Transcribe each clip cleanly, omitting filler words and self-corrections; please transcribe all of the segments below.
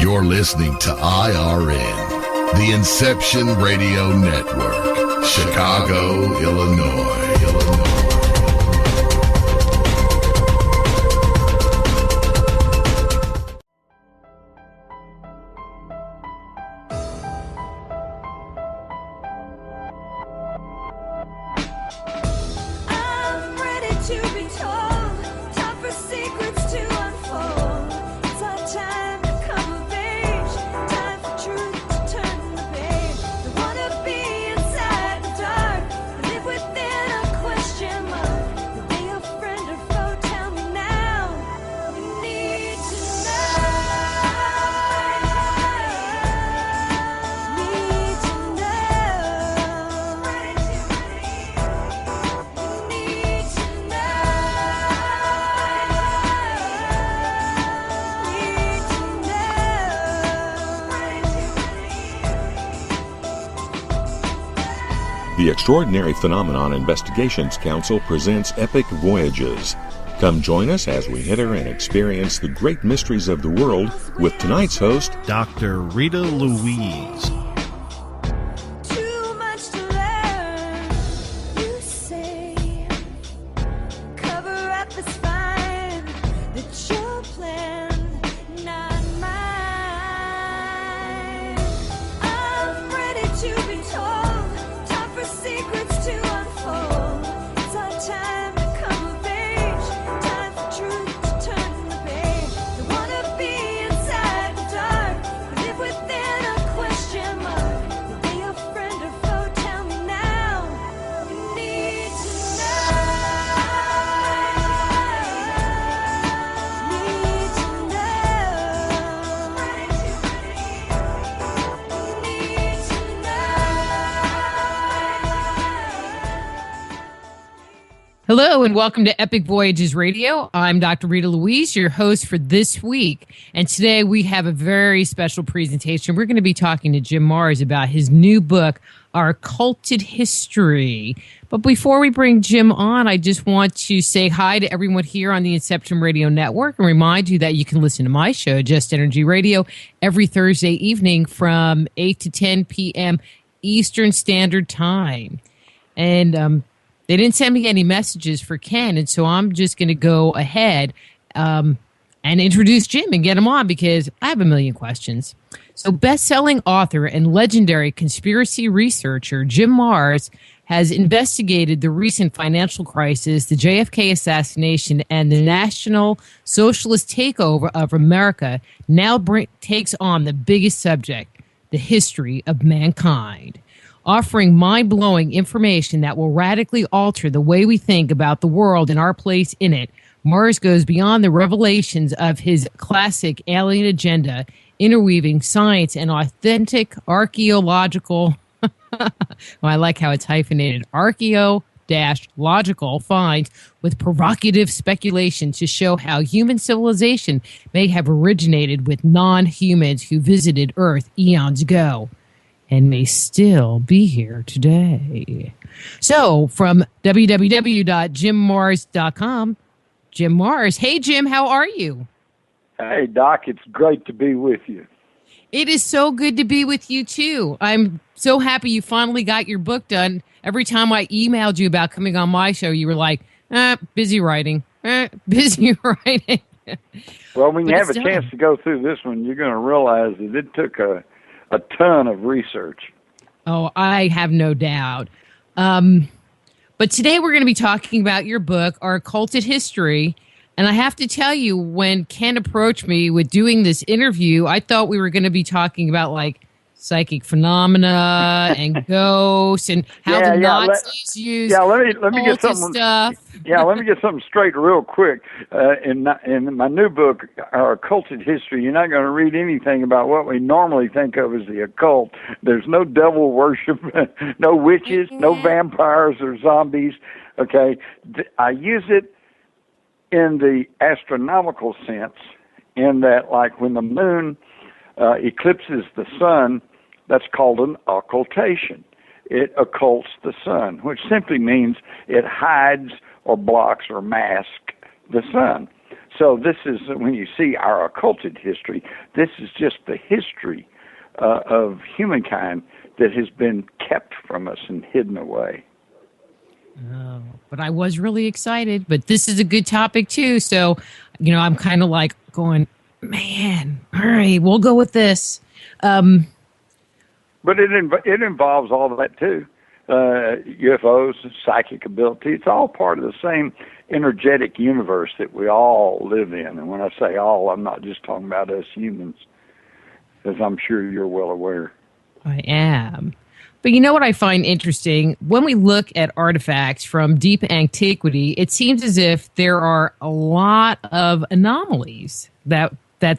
You're listening to IRN, the Inception Radio Network, Chicago, Illinois. The Extraordinary Phenomenon Investigations Council presents Epic Voyages. Come join us as we enter and experience the great mysteries of the world with tonight's host, Dr. Rita Louise. Hello and welcome to Epic Voyages Radio. I'm Dr. Rita Louise, your host for this week. And today we have a very special presentation. We're going to be talking to Jim Marrs about his new book, Our Occulted History. But before we bring Jim on, I just want to say hi to everyone here on the Inception Radio Network and remind you that you can listen to my show, Just Energy Radio, every Thursday evening from 8 to 10 p.m. Eastern Standard Time. And they didn't send me any messages for Ken, and so I'm just going to go ahead and introduce Jim and get him on because I have a million questions. So best-selling author and legendary conspiracy researcher Jim Marrs has investigated the recent financial crisis, the JFK assassination, and the National Socialist takeover of America. Now takes on the biggest subject, the history of mankind. Offering mind-blowing information that will radically alter the way we think about the world and our place in it, Marrs goes beyond the revelations of his classic alien agenda, interweaving science and authentic archaeological, well, I like how it's hyphenated, archaeo-logical finds with provocative speculation to show how human civilization may have originated with non-humans who visited Earth eons ago and may still be here today. So, from www.jimmarrs.com, Jim Marrs. Hey, Jim, how are you? Hey, Doc, it's great to be with you. It is so good to be with you, too. I'm so happy you finally got your book done. Every time I emailed you about coming on my show, you were like, busy writing, busy writing. Well, when you have a chance to go through this one, you're going to realize that it took a ton of research. Oh, I have no doubt. But today we're going to be talking about your book, Our Occulted History. And I have to tell you, when Ken approached me with doing this interview, I thought we were going to be talking about like psychic phenomena and ghosts and how the Nazis use let me get something stuff. Let me get something straight real quick. In my new book, Our Occulted History, you're not going to read anything about what we normally think of as the occult. There's no devil worship, no witches, no vampires or zombies. Okay, I use it in the astronomical sense, in that, like when the moon eclipses the sun, that's called an occultation. It occults the sun, which simply means it hides or blocks or masks the sun. So this is, when you see Our Occulted History, this is just the history of humankind that has been kept from us and hidden away. Oh, but I was really excited. But this is a good topic too. So, I'm kind of like going, man, all right, we'll go with this. But it involves all of that too. UFOs, psychic ability, it's all part of the same energetic universe that we all live in. And when I say all, I'm not just talking about us humans, as I'm sure you're well aware. I am. But you know what I find interesting? When we look at artifacts from deep antiquity, it seems as if there are a lot of anomalies that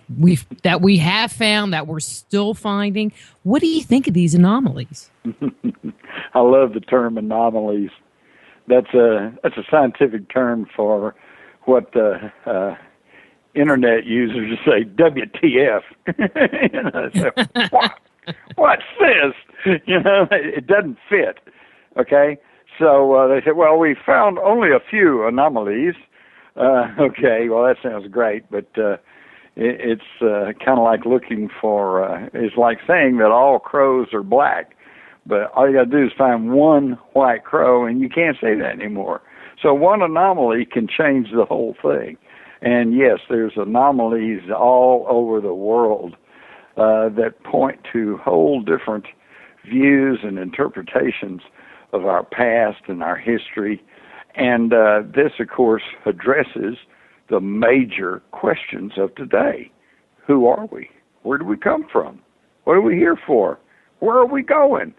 we have found, that we're still finding. What do you think of these anomalies? I love the term anomalies. That's a scientific term for what internet users say, WTF. So, what's this? It doesn't fit. Okay, so they said, well, we found only a few anomalies. Okay, well, that sounds great, but it's kind of like looking for, it's like saying that all crows are black, but all you got to do is find one white crow, and you can't say that anymore. So one anomaly can change the whole thing. And yes, there's anomalies all over the world that point to whole different views and interpretations of our past and our history. And this, of course, addresses the major questions of today. Who are we? Where do we come from? What are we here for? Where are we going?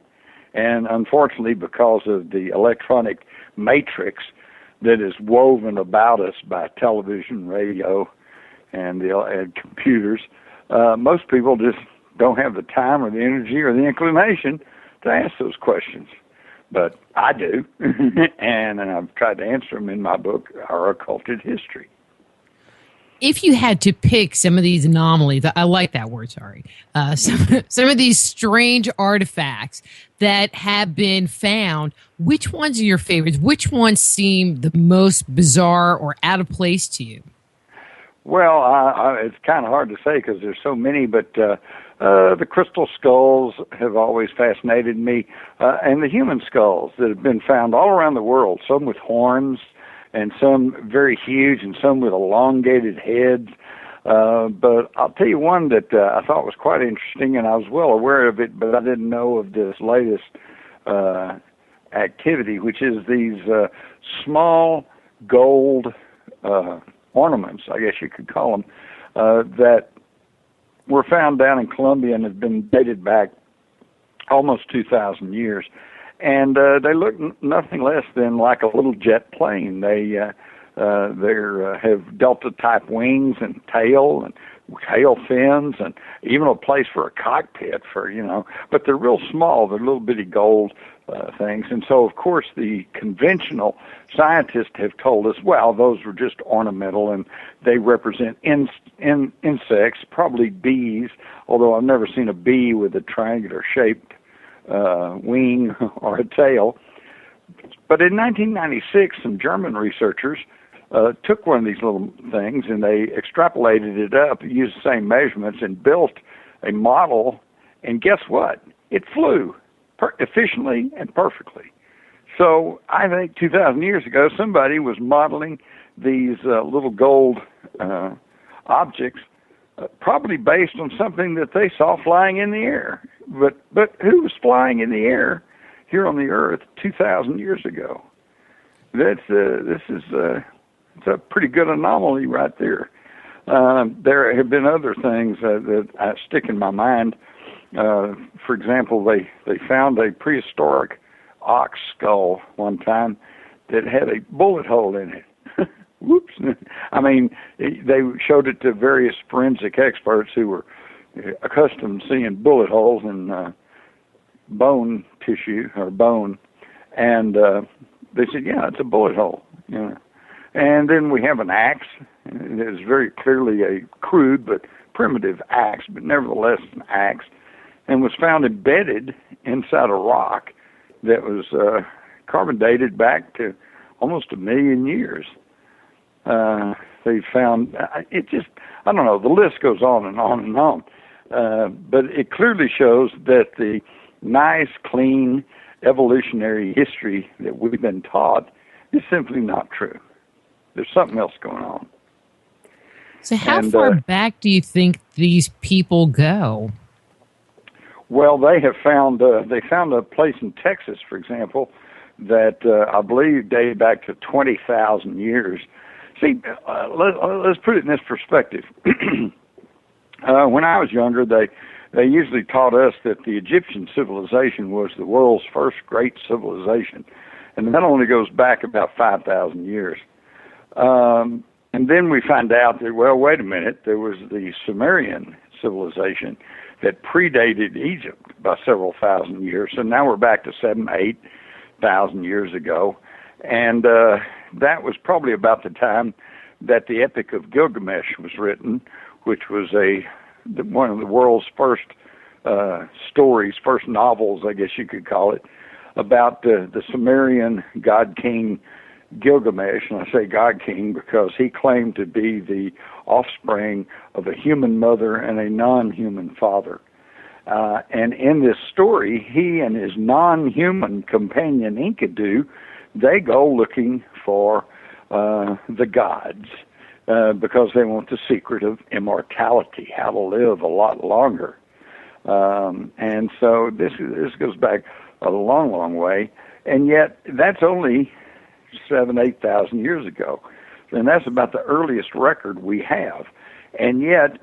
And unfortunately, because of the electronic matrix that is woven about us by television, radio, and computers, most people just don't have the time or the energy or the inclination to ask those questions. But I do, and I've tried to answer them in my book, Our Occulted History. If you had to pick some of these anomalies, I like that word, sorry, some of these strange artifacts that have been found, which ones are your favorites? Which ones seem the most bizarre or out of place to you? Well, it's kind of hard to say because there's so many, but the crystal skulls have always fascinated me, and the human skulls that have been found all around the world, some with horns, and some very huge, and some with elongated heads. But I'll tell you one that I thought was quite interesting, and I was well aware of it, but I didn't know of this latest activity, which is these small gold ornaments, I guess you could call them, that were found down in Colombia and have been dated back almost 2,000 years. And they look nothing less than like a little jet plane. They have delta-type wings and tail fins, and even a place for a cockpit but they're real small. They're little bitty gold things. And so, of course, the conventional scientists have told us, well, those were just ornamental, and they represent insects, probably bees, although I've never seen a bee with a triangular-shaped wing or a tail. But in 1996, some German researchers took one of these little things and they extrapolated it up, used the same measurements, and built a model. And guess what? It flew efficiently and perfectly. So I think 2,000 years ago, somebody was modeling these little gold objects, probably based on something that they saw flying in the air. But who was flying in the air here on the Earth 2,000 years ago? It's a pretty good anomaly right there. There have been other things that stick in my mind. For example, they found a prehistoric ox skull one time that had a bullet hole in it. Whoops. I mean, they showed it to various forensic experts who were accustomed to seeing bullet holes in bone tissue or bone, and they said, yeah, it's a bullet hole. And then we have an axe. It is very clearly a crude but primitive axe, but nevertheless an axe, and was found embedded inside a rock that was carbon dated back to almost 1 million years. They found it just, I don't know, the list goes on and on and on. But it clearly shows that the nice, clean, evolutionary history that we've been taught is simply not true. There's something else going on. So how far back do you think these people go? Well, they have found a place in Texas, for example, that I believe dated back to 20,000 years. See, let's put it in this perspective. When I was younger, they usually taught us that the Egyptian civilization was the world's first great civilization, and that only goes back about 5,000 years. And then we find out that, well, wait a minute, there was the Sumerian civilization that predated Egypt by several thousand years. So now we're back to 7,000-8,000 years ago. And that was probably about the time that the Epic of Gilgamesh was written, which was one of the world's first stories, first novels, I guess you could call it, about the Sumerian god king Gilgamesh. And I say god king because he claimed to be the offspring of a human mother and a non-human father. And in this story, he and his non-human companion Enkidu, they go looking for the gods because they want the secret of immortality, how to live a lot longer. And so this goes back a long, long way, and yet that's only 7,000-8,000 years ago, and that's about the earliest record we have. And yet,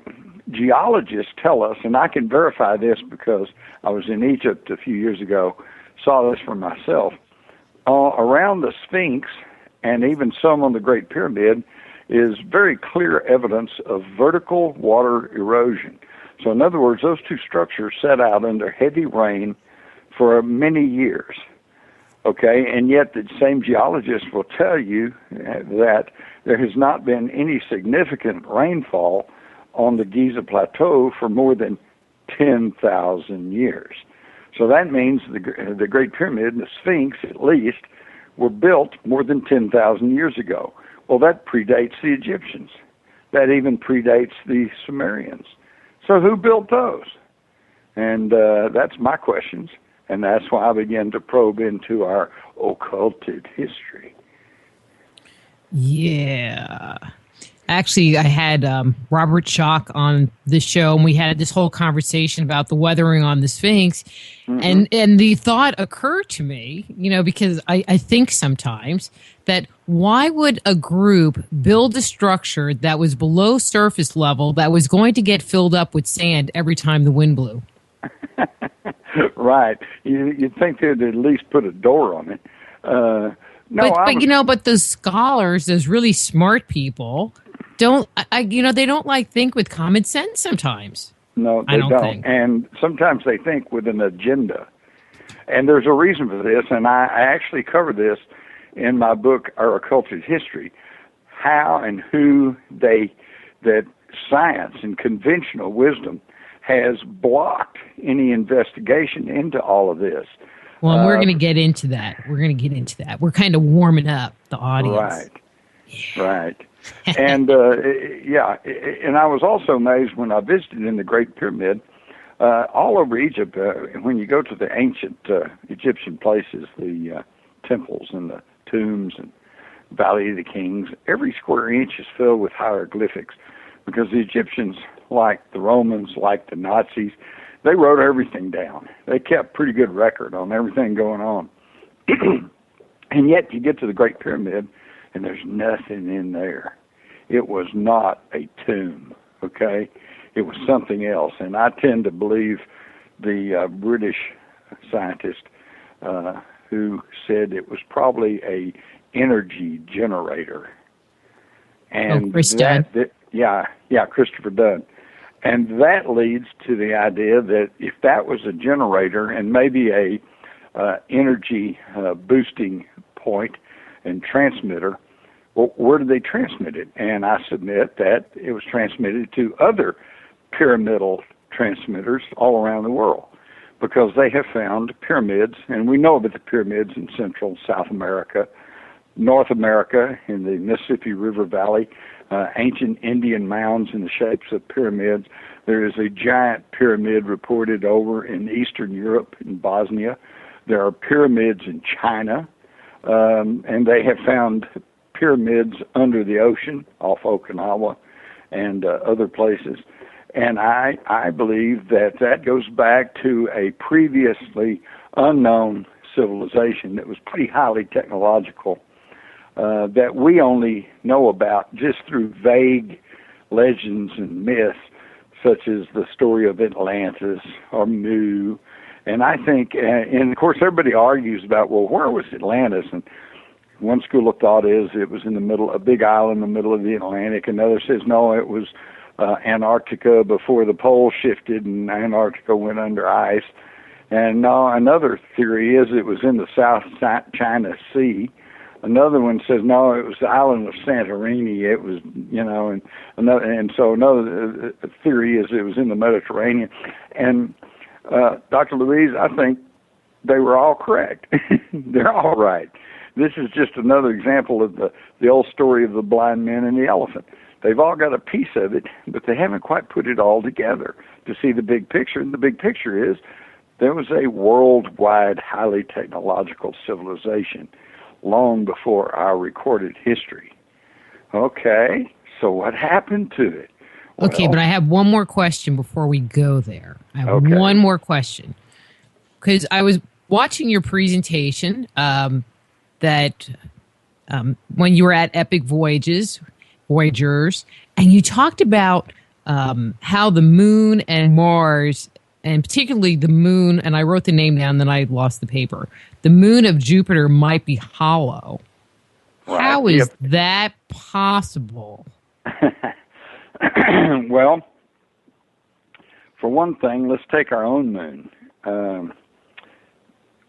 geologists tell us, and I can verify this because I was in Egypt a few years ago, saw this for myself. Around the Sphinx, and even some on the Great Pyramid, is very clear evidence of vertical water erosion. So in other words, those two structures set out under heavy rain for many years. Okay, and yet the same geologists will tell you that there has not been any significant rainfall on the Giza Plateau for more than 10,000 years. So that means the Great Pyramid and the Sphinx, at least, were built more than 10,000 years ago. Well, that predates the Egyptians. That even predates the Sumerians. So who built those? And that's my questions. And that's why I began to probe into our occulted history. Yeah. Actually, I had Robert Schock on this show, and we had this whole conversation about the weathering on the Sphinx. Mm-hmm. And the thought occurred to me, because I think sometimes that why would a group build a structure that was below surface level that was going to get filled up with sand every time the wind blew? Right. You'd think they'd at least put a door on it. But those scholars, those really smart people, they don't think with common sense sometimes. No, they don't. And sometimes they think with an agenda. And there's a reason for this, and I actually cover this in my book, Our Occulted History, how and who that science and conventional wisdom has blocked any investigation into all of this. Well, and we're going to get into that. We're kind of warming up the audience. Right. Yeah. Right. And, and I was also amazed when I visited in the Great Pyramid, all over Egypt, when you go to the ancient Egyptian places, the temples and the tombs and Valley of the Kings, every square inch is filled with hieroglyphics because the Egyptians, like the Romans, like the Nazis, they wrote everything down. They kept pretty good record on everything going on. And yet you get to the Great Pyramid, and there's nothing in there. It was not a tomb, okay? It was something else. And I tend to believe the British scientist who said it was probably a energy generator. And Chris Dunn. Christopher Dunn. And that leads to the idea that if that was a generator and maybe a energy boosting point and transmitter, well, where did they transmit it? And I submit that it was transmitted to other pyramidal transmitters all around the world because they have found pyramids, and we know about the pyramids in Central and South America, North America in the Mississippi River Valley, ancient Indian mounds in the shapes of pyramids. There is a giant pyramid reported over in Eastern Europe, in Bosnia. There are pyramids in China, and they have found pyramids under the ocean off Okinawa and other places. And I believe that goes back to a previously unknown civilization that was pretty highly technological, that we only know about just through vague legends and myths, such as the story of Atlantis or Mu. And I think, and of course everybody argues about, well, where was Atlantis? And one school of thought is it was in the middle, a big island in the middle of the Atlantic. Another says, no, it was Antarctica before the poles shifted and Antarctica went under ice. And another theory is it was in the South China Sea. Another one says, no, it was the island of Santorini. It was, so another theory is it was in the Mediterranean. And Dr. Louise, I think they were all correct. They're all right. This is just another example of the old story of the blind man and the elephant. They've all got a piece of it, but they haven't quite put it all together to see the big picture. And the big picture is there was a worldwide, highly technological civilization long before our recorded history. Okay, so what happened to it? Well, okay, but I have one more question before we go there. I have one more question. Because I was watching your presentation that when you were at Epic Voyagers, and you talked about how the moon and Mars, and particularly the moon, and I wrote the name down, then I lost the paper. The moon of Jupiter might be hollow. Right. How is that possible? Well, for one thing, let's take our own moon.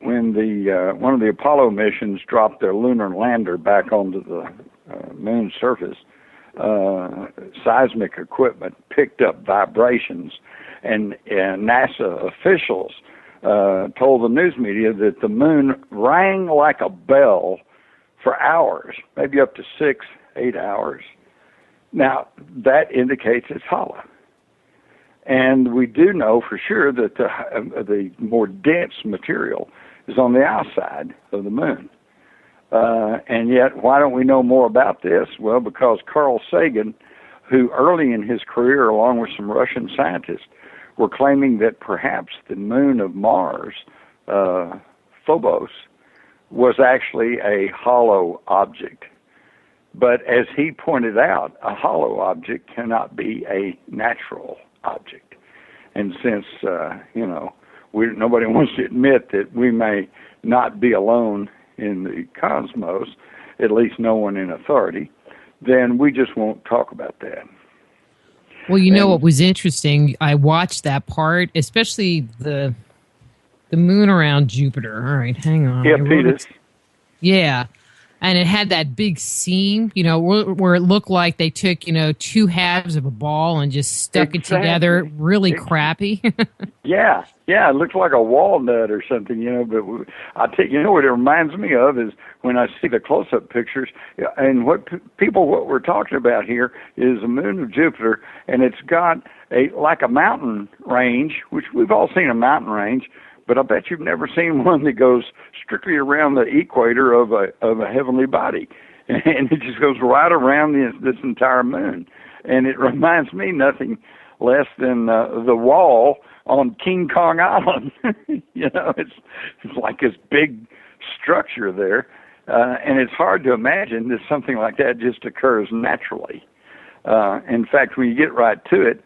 When one of the Apollo missions dropped their lunar lander back onto the moon's surface, seismic equipment picked up vibrations, and NASA officials told the news media that the moon rang like a bell for hours, maybe up to 6-8 hours. Now, that indicates it's hollow. And we do know for sure that the more dense material is on the outside of the moon. And yet, why don't we know more about this? Well, because Carl Sagan, who early in his career, along with some Russian scientists, were claiming that perhaps the moon of Mars, Phobos, was actually a hollow object. But as he pointed out, a hollow object cannot be a natural object. And since, nobody wants to admit that we may not be alone in the cosmos, at least no one in authority, then we just won't talk about that. Well, you know what was interesting? I watched that part, especially the moon around Jupiter. All right, hang on. Yeah, Peters. Yeah. And it had that big seam, where it looked like they took, two halves of a ball and just stuck it together. Really crappy. Yeah, it looks like a walnut or something, But I tell you, what it reminds me of is when I see the close-up pictures, and what we're talking about here is the moon of Jupiter, and it's got like a mountain range, which we've all seen a mountain range. But I bet you've never seen one that goes strictly around the equator of a heavenly body, and it just goes right around this entire moon. And it reminds me nothing less than the wall on King Kong Island. It's like this big structure there, and it's hard to imagine that something like that just occurs naturally. In fact, when you get right to it,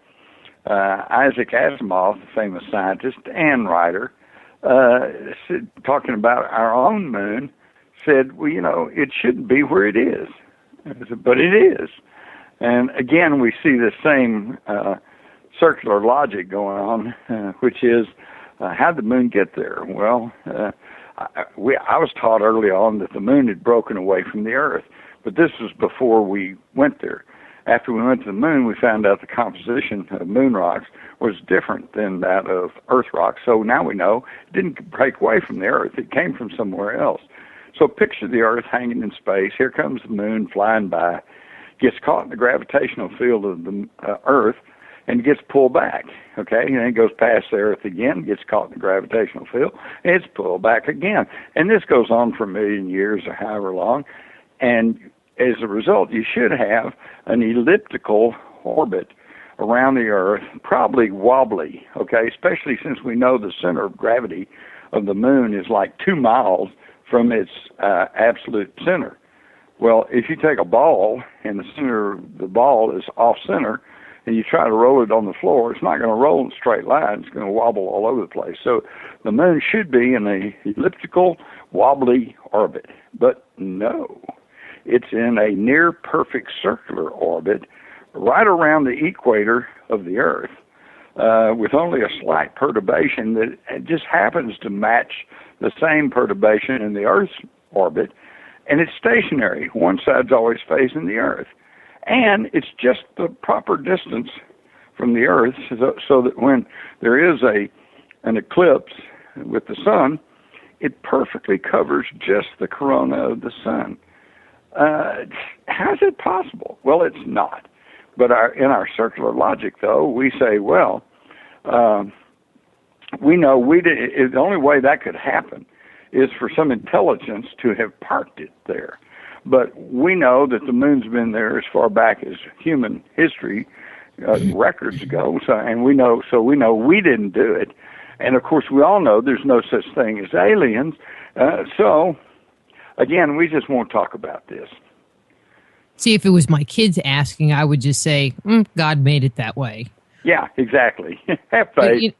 Isaac Asimov, the famous scientist and writer, talking about our own moon, said, well, it shouldn't be where it is. But it is. And again, we see the same circular logic going on, which is, how'd the moon get there? Well, I was taught early on that the moon had broken away from the Earth, but this was before we went there. After we went to the moon, we found out the composition of moon rocks was different than that of Earth rocks. So now we know it didn't break away from the Earth. It came from somewhere else. So picture the Earth hanging in space. Here comes the moon flying by, gets caught in the gravitational field of the Earth, and gets pulled back. Okay, and then it goes past the Earth again, gets caught in the gravitational field, and it's pulled back again. And this goes on for a million years or however long. And as a result, you should have an elliptical orbit around the Earth, probably wobbly, okay, especially since we know the center of gravity of the moon is like 2 miles from its absolute center. Well, if you take a ball and the center of the ball is off-center and you try to roll it on the floor, it's not going to roll in a straight line. It's going to wobble all over the place. So the moon should be in an elliptical, wobbly orbit. But no, it's in a near-perfect circular orbit right around the equator of the Earth, with only a slight perturbation that just happens to match the same perturbation in the Earth's orbit, and it's stationary. One side's always facing the Earth. And it's just the proper distance from the Earth so that when there is an eclipse with the sun, it perfectly covers just the corona of the sun. How is it possible? Well, it's not. But in our circular logic, though, we say, well, we know the only way that could happen is for some intelligence to have parked it there. But we know that the moon's been there as far back as human history, records ago. So we know we didn't do it. And of course, we all know there's no such thing as aliens. So again, we just won't talk about this. See, if it was my kids asking, I would just say, God made it that way. Yeah, exactly. Have faith.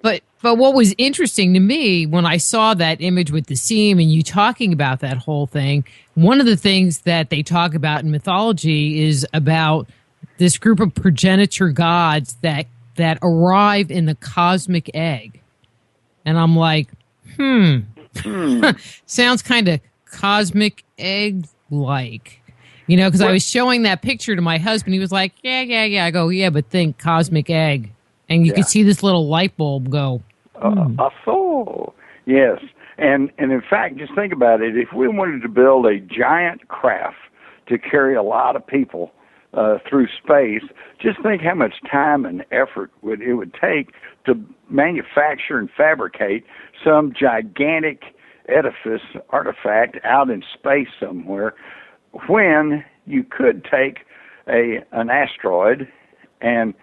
But what was interesting to me when I saw that image with the seam and you talking about that whole thing, one of the things that they talk about in mythology is about this group of progenitor gods that arrive in the cosmic egg. And I'm like, sounds kind of cosmic egg-like. You know, because I was showing that picture to my husband. He was like, yeah. I go, yeah, but think cosmic egg. And you could see this little light bulb go. So, yes. And in fact, just think about it. If we wanted to build a giant craft to carry a lot of people through space, just think how much time and effort it would take to manufacture and fabricate some gigantic edifice, artifact out in space somewhere, when you could take an asteroid and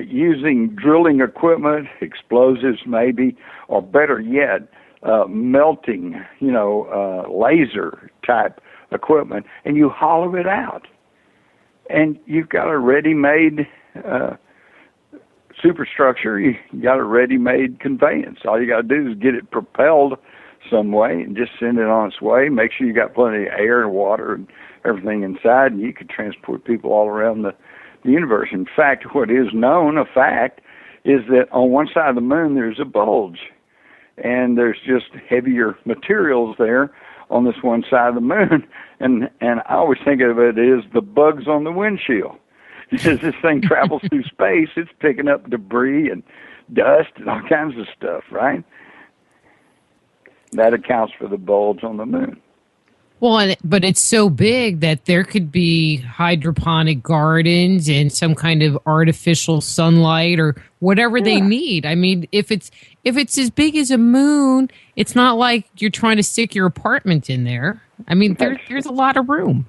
using drilling equipment, explosives maybe, or better yet, melting, laser type equipment, and you hollow it out. And you've got a ready-made superstructure, you got a ready-made conveyance. All you got to do is get it propelled some way and just send it on its way. Make sure you got plenty of air and water and everything inside, and you could transport people all around the universe. In fact, what is known, a fact, is that on one side of the moon there's a bulge, and there's just heavier materials there on this one side of the moon. And I always think of it as the bugs on the windshield. As this thing travels through space, it's picking up debris and dust and all kinds of stuff, right? That accounts for the bulge on the moon. Well, but it's so big that there could be hydroponic gardens and some kind of artificial sunlight or whatever they need. I mean, if it's as big as a moon, it's not like you're trying to stick your apartment in there. I mean, there's a lot of room.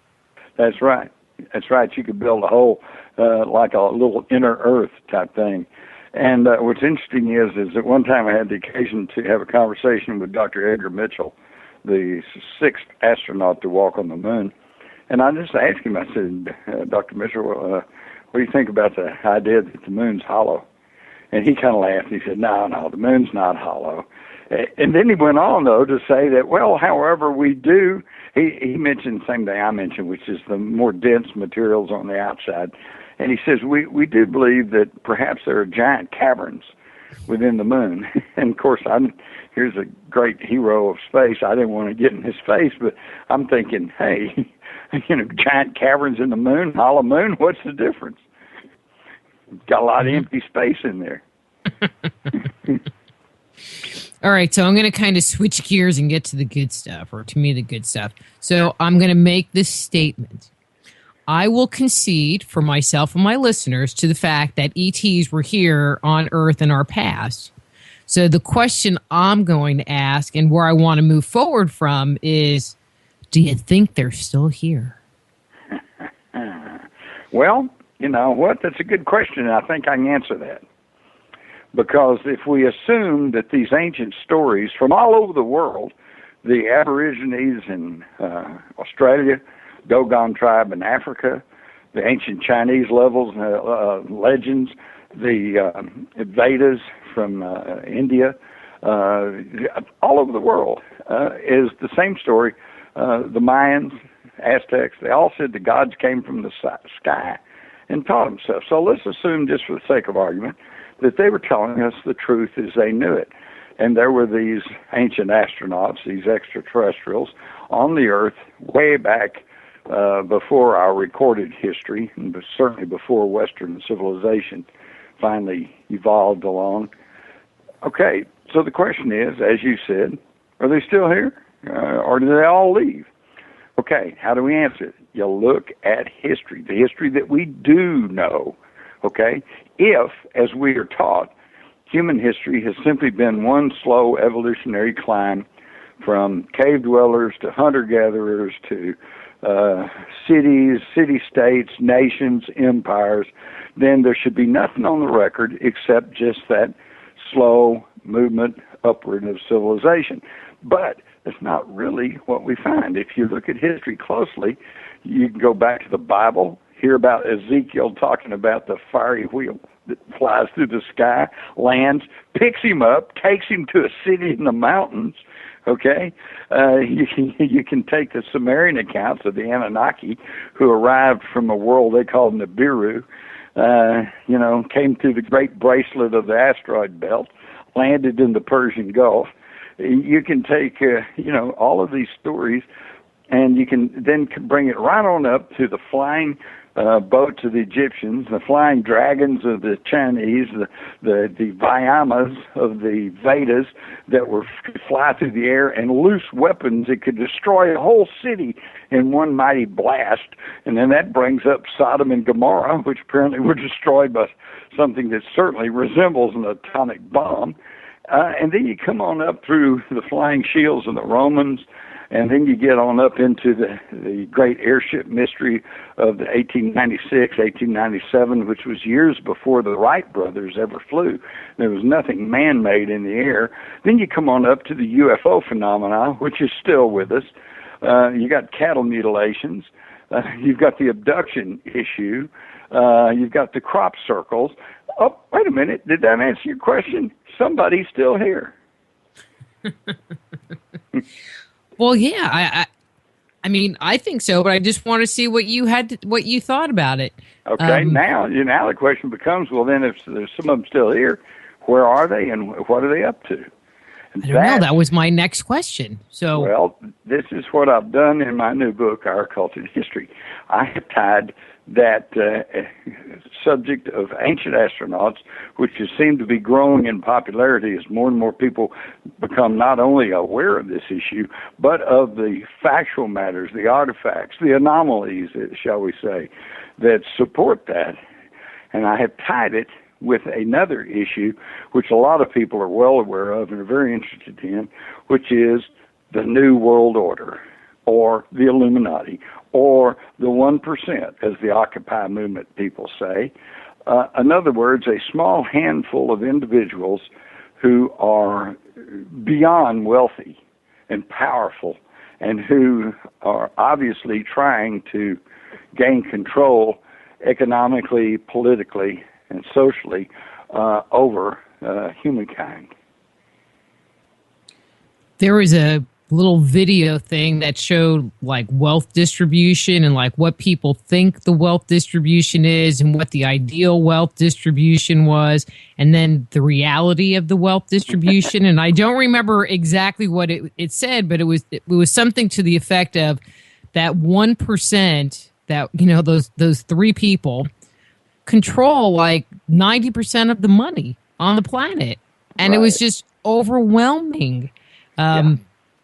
That's right. That's right. You could build a whole, like a little inner Earth type thing. And what's interesting is at one time I had the occasion to have a conversation with Dr. Edgar Mitchell, the sixth astronaut to walk on the moon. And I just asked him, I said, Dr. Mitchell, what do you think about the idea that the moon's hollow? And he kind of laughed. He said, no, the moon's not hollow. And then he went on, though, to say that, well, however we do, he mentioned the same thing I mentioned, which is the more dense materials on the outside. And he says, we do believe that perhaps there are giant caverns within the moon. And, of course, here's a great hero of space. I didn't want to get in his face, but I'm thinking, hey, giant caverns in the moon, hollow moon, what's the difference? Got a lot of empty space in there. All right, so I'm going to kind of switch gears and get to the good stuff, or to me, the good stuff. So I'm going to make this statement. I will concede for myself and my listeners to the fact that ETs were here on Earth in our past. So the question I'm going to ask and where I want to move forward from is, do you think they're still here? Well, you know what? That's a good question, and I think I can answer that. Because if we assume that these ancient stories from all over the world, the Aborigines in Australia, Dogon tribe in Africa, the ancient Chinese legends, the Vedas from India, all over the world is the same story. The Mayans, Aztecs, they all said the gods came from the sky and taught them stuff. So let's assume, just for the sake of argument, that they were telling us the truth as they knew it. And there were these ancient astronauts, these extraterrestrials, on the Earth way back before our recorded history, and certainly before Western civilization finally evolved along. Okay, so the question is, as you said, are they still here? Or did they all leave? Okay, how do we answer it? You look at history, the history that we do know, okay? If, as we are taught, human history has simply been one slow evolutionary climb from cave dwellers to hunter-gatherers to cities, city-states, nations, empires, then there should be nothing on the record except just that slow movement upward of civilization. But that's not really what we find. If you look at history closely, you can go back to the Bible, hear about Ezekiel talking about the fiery wheel that flies through the sky, lands, picks him up, takes him to a city in the mountains. Okay, you can take the Sumerian accounts of the Anunnaki, who arrived from a world they called Nibiru. Came through the Great Bracelet of the asteroid belt, landed in the Persian Gulf. You can take all of these stories, and you can then bring it right on up to the flying boats of the Egyptians, the flying dragons of the Chinese, the Vyamas of the Vedas that were fly through the air, and loose weapons that could destroy a whole city in one mighty blast. And then that brings up Sodom and Gomorrah, which apparently were destroyed by something that certainly resembles an atomic bomb. And then you come on up through the flying shields of the Romans, and then you get on up into the great airship mystery of the 1896, 1897, which was years before the Wright brothers ever flew. There was nothing man-made in the air. Then you come on up to the UFO phenomena, which is still with us. You got cattle mutilations. You've got the abduction issue. You've got the crop circles. Oh, wait a minute. Did that answer your question? Somebody's still here. Well, yeah, I mean, I think so, but I just want to see what you thought about it. Okay, now the question becomes, well, then if there's some of them still here, where are they and what are they up to? I don't know. That was my next question. So, well, this is what I've done in my new book, Our Occulted History. I have tied that subject of ancient astronauts, which has seemed to be growing in popularity as more and more people become not only aware of this issue, but of the factual matters, the artifacts, the anomalies, shall we say, that support that. And I have tied it with another issue, which a lot of people are well aware of and are very interested in, which is the New World Order, or the Illuminati, or the 1%, as the Occupy movement people say. In other words, a small handful of individuals who are beyond wealthy and powerful, and who are obviously trying to gain control economically, politically, and socially over humankind. There was a little video thing that showed like wealth distribution and like what people think the wealth distribution is and what the ideal wealth distribution was, and then the reality of the wealth distribution. And I don't remember exactly what it said, but it was something to the effect of that 1% that, those three people control like 90% of the money on the planet. And it was just overwhelming.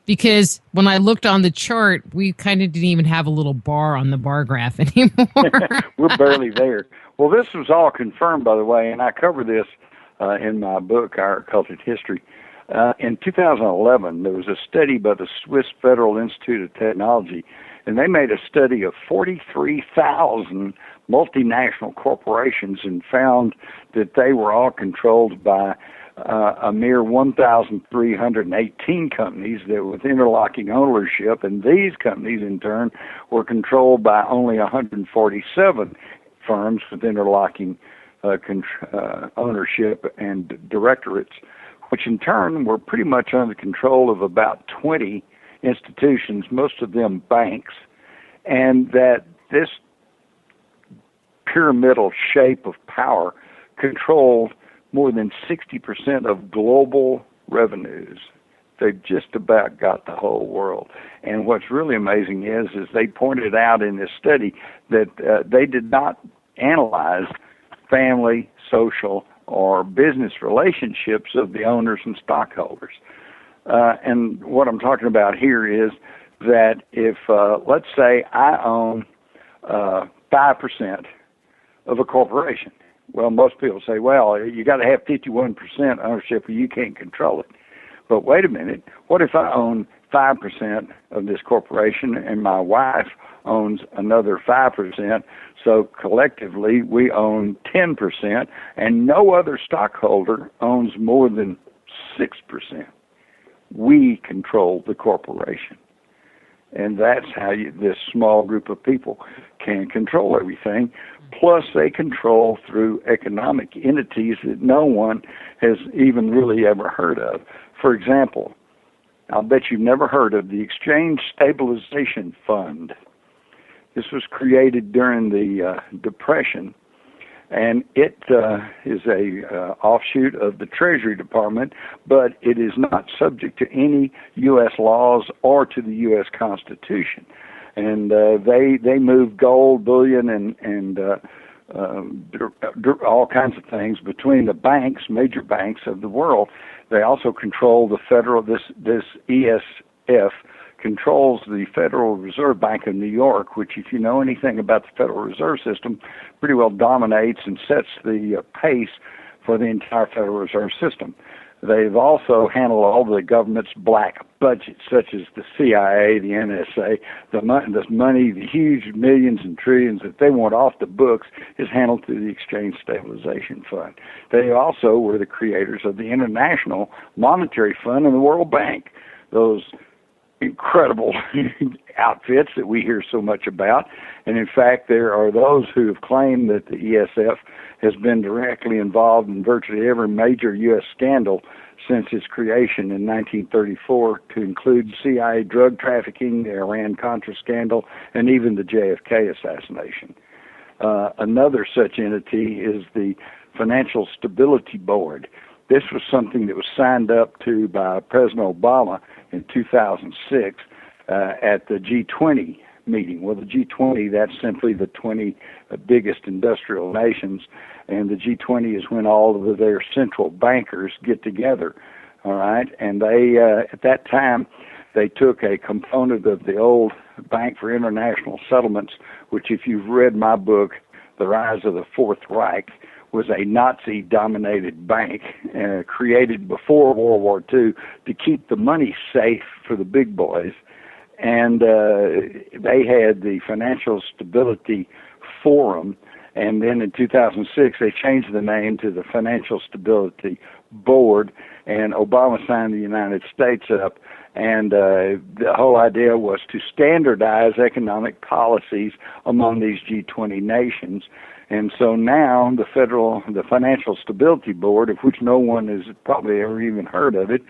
Because when I looked on the chart, we kind of didn't even have a little bar on the bar graph anymore. We're barely there. Well, this was all confirmed, by the way, and I cover this in my book, Our Occulted History. In 2011, there was a study by the Swiss Federal Institute of Technology, and they made a study of 43,000 multinational corporations and found that they were all controlled by a mere 1,318 companies that with interlocking ownership, and these companies in turn were controlled by only 147 firms with interlocking ownership and directorates, which in turn were pretty much under control of about 20 institutions, most of them banks, and that this pyramidal shape of power controlled more than 60% of global revenues. They've just about got the whole world. And what's really amazing is they pointed out in this study that they did not analyze family, social, or business relationships of the owners and stockholders. And what I'm talking about here is that if, let's say, I own 5% of a corporation, well, most people say, well, you got to have 51% ownership or you can't control it. But wait a minute, what if I own 5% of this corporation and my wife owns another 5%, so collectively we own 10%, and no other stockholder owns more than 6%. We control the corporation. And that's how this small group of people can control everything. Plus, they control through economic entities that no one has even really ever heard of. For example, I'll bet you've never heard of the Exchange Stabilization Fund. This was created during the Depression, and it is a offshoot of the Treasury Department, but it is not subject to any U.S. laws or to the U.S. Constitution. And they move gold, bullion, and all kinds of things between the banks, major banks of the world. They also control the federal. This ESF controls the Federal Reserve Bank of New York, which, if you know anything about the Federal Reserve System, pretty well dominates and sets the pace for the entire Federal Reserve System. They've also handled all the government's black budgets, such as the CIA, the NSA, the money, the huge millions and trillions that they want off the books is handled through the Exchange Stabilization Fund. They also were the creators of the International Monetary Fund and the World Bank, those incredible outfits that we hear so much about. And in fact, there are those who have claimed that the ESF has been directly involved in virtually every major U.S. scandal since its creation in 1934, to include CIA drug trafficking, the Iran-Contra scandal, and even the JFK assassination. Another such entity is the Financial Stability Board. This was something that was signed up to by President Obama in 2006 at the G20 meeting. Well, the G20, that's simply the 20 biggest industrial nations, and the G20 is when all of their central bankers get together, all right? And they, at that time, they took a component of the old Bank for International Settlements, which, if you've read my book, The Rise of the Fourth Reich, was a Nazi-dominated bank created before World War II to keep the money safe for the big boys. And they had the Financial Stability Forum, and then in 2006 they changed the name to the Financial Stability Board, and Obama signed the United States up, and the whole idea was to standardize economic policies among these G20 nations. And so now the Financial Stability Board, of which no one has probably ever even heard of it,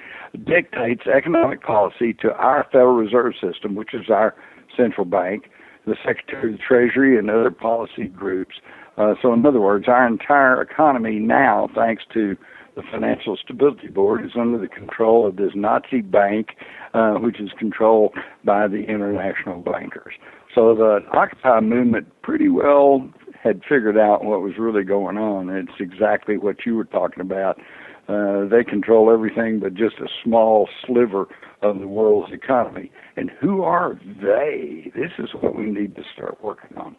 dictates economic policy to our Federal Reserve System, which is our central bank, the Secretary of the Treasury, and other policy groups. So in other words, our entire economy now, thanks to the Financial Stability Board, is under the control of this Nazi bank, which is controlled by the international bankers. So the Occupy movement pretty well had figured out what was really going on. It's exactly what you were talking about. They control everything but just a small sliver of the world's economy. And who are they? This is what we need to start working on.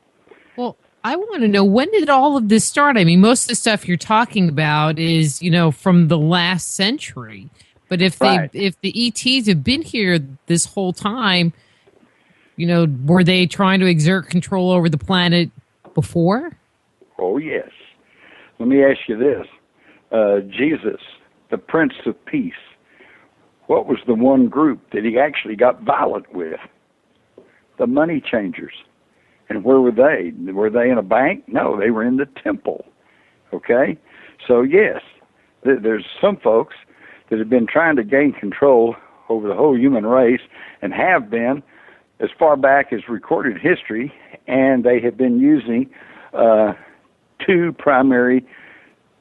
Well, I want to know, when did all of this start? I mean, most of the stuff you're talking about is, from the last century. But if if the ETs have been here this whole time, were they trying to exert control over the planet before? Oh, yes. Let me ask you this. Jesus, the Prince of Peace, what was the one group that he actually got violent with? The money changers. And where were they? Were they in a bank? No, they were in the temple. Okay? So, yes, there's some folks that have been trying to gain control over the whole human race and have been as far back as recorded history, and they have been using two primary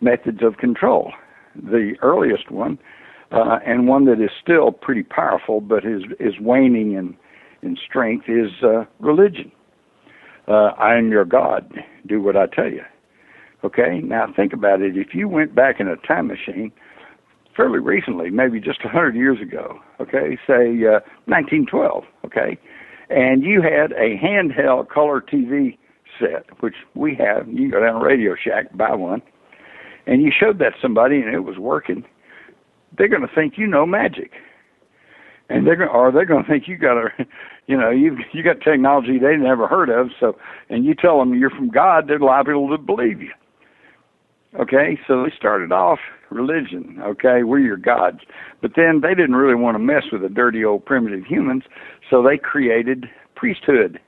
methods of control. The earliest one, and one that is still pretty powerful but is waning in strength, is religion. I am your God. Do what I tell you. Okay? Now think about it. If you went back in a time machine fairly recently, maybe just 100 years ago, okay, say 1912, okay, and you had a handheld color TV set, which we have. You can go down to Radio Shack, buy one, and you showed that to somebody and it was working, they're going to think you know magic. And they're going to think you got you got technology they never heard of. So, and you tell them you're from God, they're liable to believe you. Okay, so they started off religion. Okay, we're your gods, but then they didn't really want to mess with the dirty old primitive humans, so they created priesthood.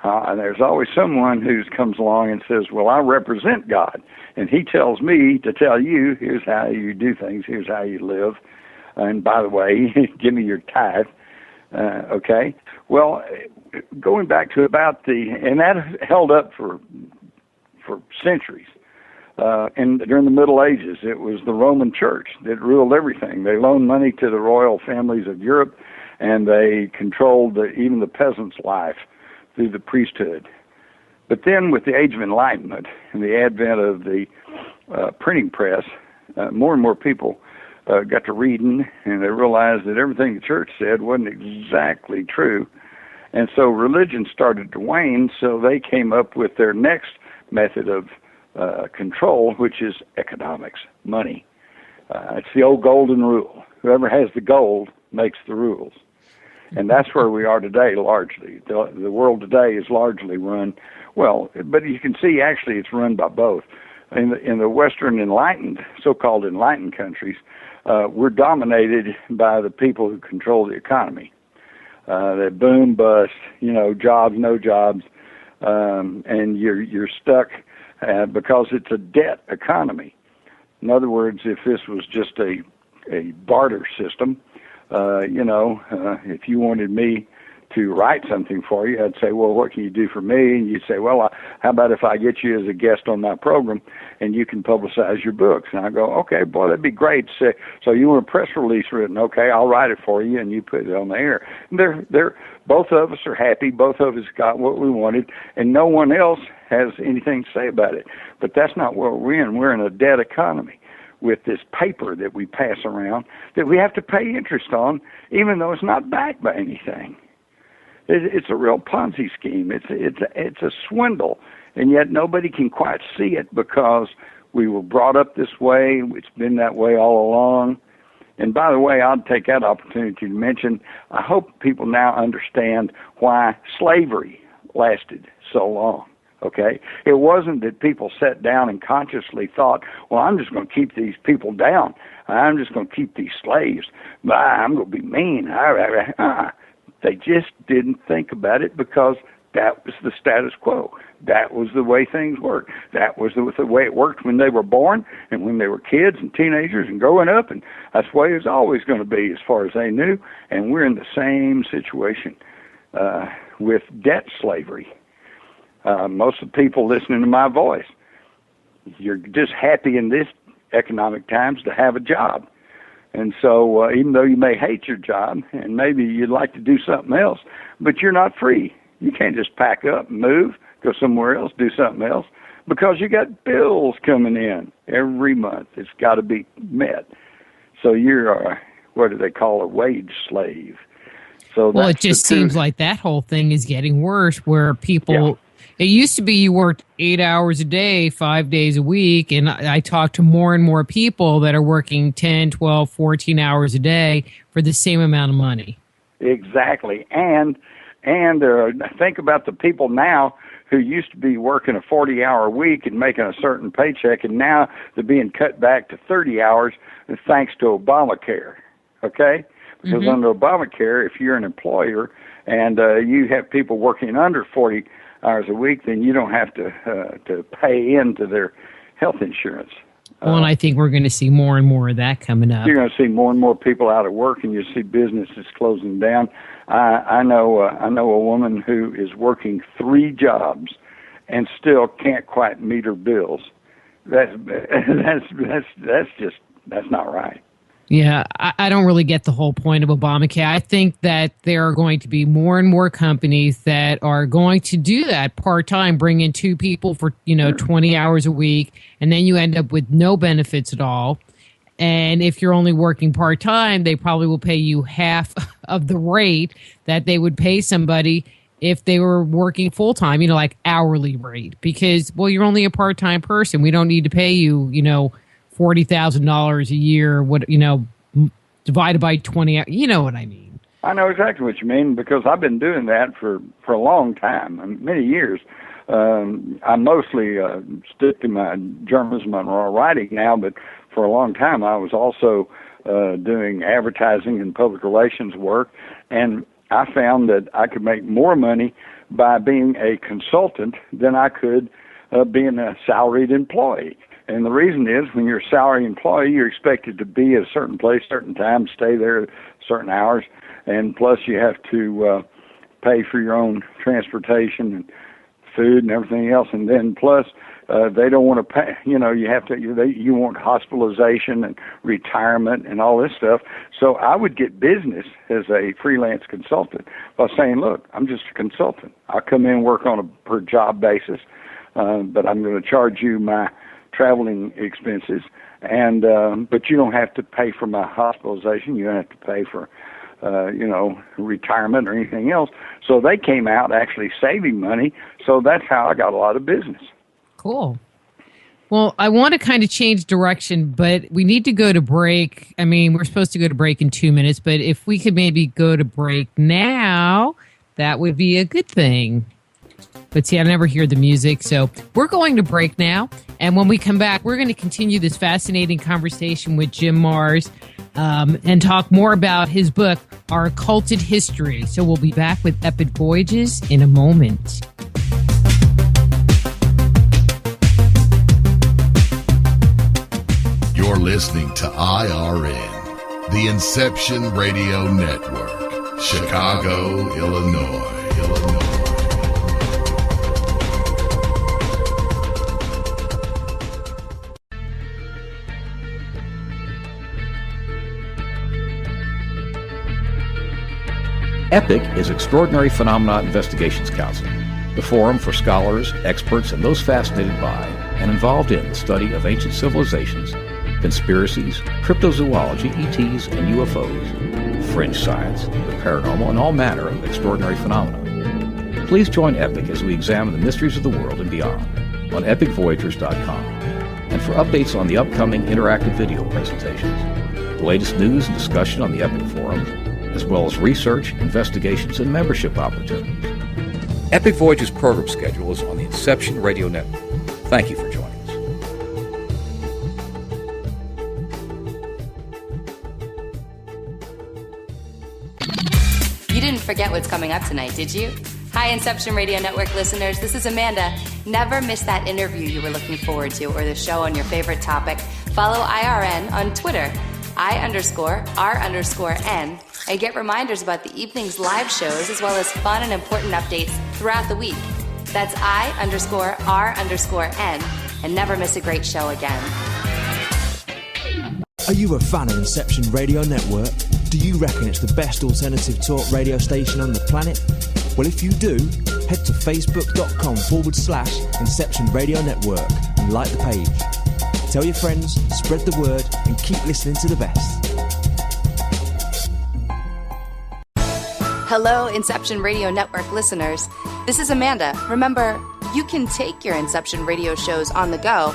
And there's always someone who comes along and says, "Well, I represent God, and He tells me to tell you, here's how you do things, here's how you live." And by the way, give me your tithe. Okay. Well, going back to and that held up for centuries. And during the Middle Ages, it was the Roman Church that ruled everything. They loaned money to the royal families of Europe, and they controlled even the peasant's life through the priesthood. But then, with the Age of Enlightenment and the advent of the printing press, more and more people got to reading, and they realized that everything the church said wasn't exactly true. And so religion started to wane, so they came up with their next method of control, which is economics, money. It's the old golden rule. Whoever has the gold makes the rules. And that's where we are today, largely. The world today is largely run, well, but you can see actually it's run by both. In the Western enlightened, so-called enlightened countries, we're dominated by the people who control the economy. They boom, bust, jobs, no jobs, and you're stuck because it's a debt economy. In other words, if this was just a barter system, if you wanted me to write something for you, I'd say, well, what can you do for me? And you'd say, well, how about if I get you as a guest on my program and you can publicize your books? And I go, okay, boy, that'd be great. So you want a press release written? Okay, I'll write it for you and you put it on the air. And both of us are happy. Both of us got what we wanted, and no one else has anything to say about it. But that's not what we're in. We're in a debt economy with this paper that we pass around that we have to pay interest on, even though it's not backed by anything. It's a real Ponzi scheme. It's a swindle, and yet nobody can quite see it because we were brought up this way. It's been that way all along. And by the way, I'll take that opportunity to mention, I hope people now understand why slavery lasted so long. Okay? It wasn't that people sat down and consciously thought, well, I'm just going to keep these people down. I'm just going to keep these slaves. I'm going to be mean. They just didn't think about it because that was the status quo. That was the way things worked. That was the way it worked when they were born and when they were kids and teenagers and growing up, and that's the way it was always going to be as far as they knew. And we're in the same situation with debt slavery. Most of the people listening to my voice, you're just happy in this economic times to have a job. And so even though you may hate your job and maybe you'd like to do something else, but you're not free. You can't just pack up and move, go somewhere else, do something else, because you got bills coming in every month. It's got to be met. So you're what do they call a wage slave? So well, it just seems like that whole thing is getting worse, where people. Yeah. It used to be you worked 8 hours a day, 5 days a week, and I talk to more and more people that are working 10, 12, 14 hours a day for the same amount of money. Exactly. And think about the people now who used to be working a 40-hour week and making a certain paycheck, and now they're being cut back to 30 hours thanks to Obamacare, okay? Because under Obamacare, if you're an employer and you have people working under 40 hours a week, then you don't have to pay into their health insurance. Well, and I think we're going to see more and more of that coming up. You're going to see more and more people out of work, and you see businesses closing down. I know a woman who is working 3 jobs and still can't quite meet her bills. That's not right. Yeah, I don't really get the whole point of Obamacare. I think that there are going to be more and more companies that are going to do that part-time, bring in 2 people for, 20 hours a week, and then you end up with no benefits at all. And if you're only working part-time, they probably will pay you half of the rate that they would pay somebody if they were working full-time, like hourly rate. Because, well, you're only a part-time person. We don't need to pay you, $40,000 a year, divided by 20, you know what I mean. I know exactly what you mean, because I've been doing that for a long time, many years. I mostly stick to my journalism and writing now, but for a long time I was also doing advertising and public relations work, and I found that I could make more money by being a consultant than I could being a salaried employee. And the reason is, when you're a salary employee, you're expected to be at a certain place, certain time, stay there certain hours, and plus you have to pay for your own transportation and food and everything else. And then plus they don't want to pay. You want hospitalization and retirement and all this stuff. So I would get business as a freelance consultant by saying, look, I'm just a consultant. I'll come in and work on a per job basis, but I'm going to charge you my traveling expenses, and but you don't have to pay for my hospitalization. You don't have to pay for retirement or anything else. So they came out actually saving money. So that's how I got a lot of business. Cool. Well, I want to kind of change direction, but we need to go to break. I mean, we're supposed to go to break in 2 minutes, but if we could maybe go to break now, that would be a good thing. But see, I never hear the music, so we're going to break now. And when we come back, we're going to continue this fascinating conversation with Jim Marrs and talk more about his book, Our Occulted History. So we'll be back with Epic Voyages in a moment. You're listening to IRN, the Inception Radio Network, Chicago, Illinois. EPIC is Extraordinary Phenomena Investigations Council, the forum for scholars, experts, and those fascinated by and involved in the study of ancient civilizations, conspiracies, cryptozoology, ETs, and UFOs, fringe science, the paranormal, and all manner of extraordinary phenomena. Please join EPIC as we examine the mysteries of the world and beyond on epicvoyagers.com, and for updates on the upcoming interactive video presentations, the latest news and discussion on the EPIC forums, as well as research, investigations, and membership opportunities. Epic Voyages program schedule is on the Inception Radio Network. Thank you for joining us. You didn't forget what's coming up tonight, did you? Hi, Inception Radio Network listeners. This is Amanda. Never miss that interview you were looking forward to or the show on your favorite topic. Follow IRN on Twitter, I_R_N, and get reminders about the evening's live shows as well as fun and important updates throughout the week. That's I_R_N, and never miss a great show again. Are you a fan of Inception Radio Network? Do you reckon it's the best alternative talk radio station on the planet? Well, if you do, head to facebook.com/Inception Radio Network and like the page. Tell your friends, spread the word, and keep listening to the best. Hello, Inception Radio Network listeners. This is Amanda. Remember, you can take your Inception Radio shows on the go.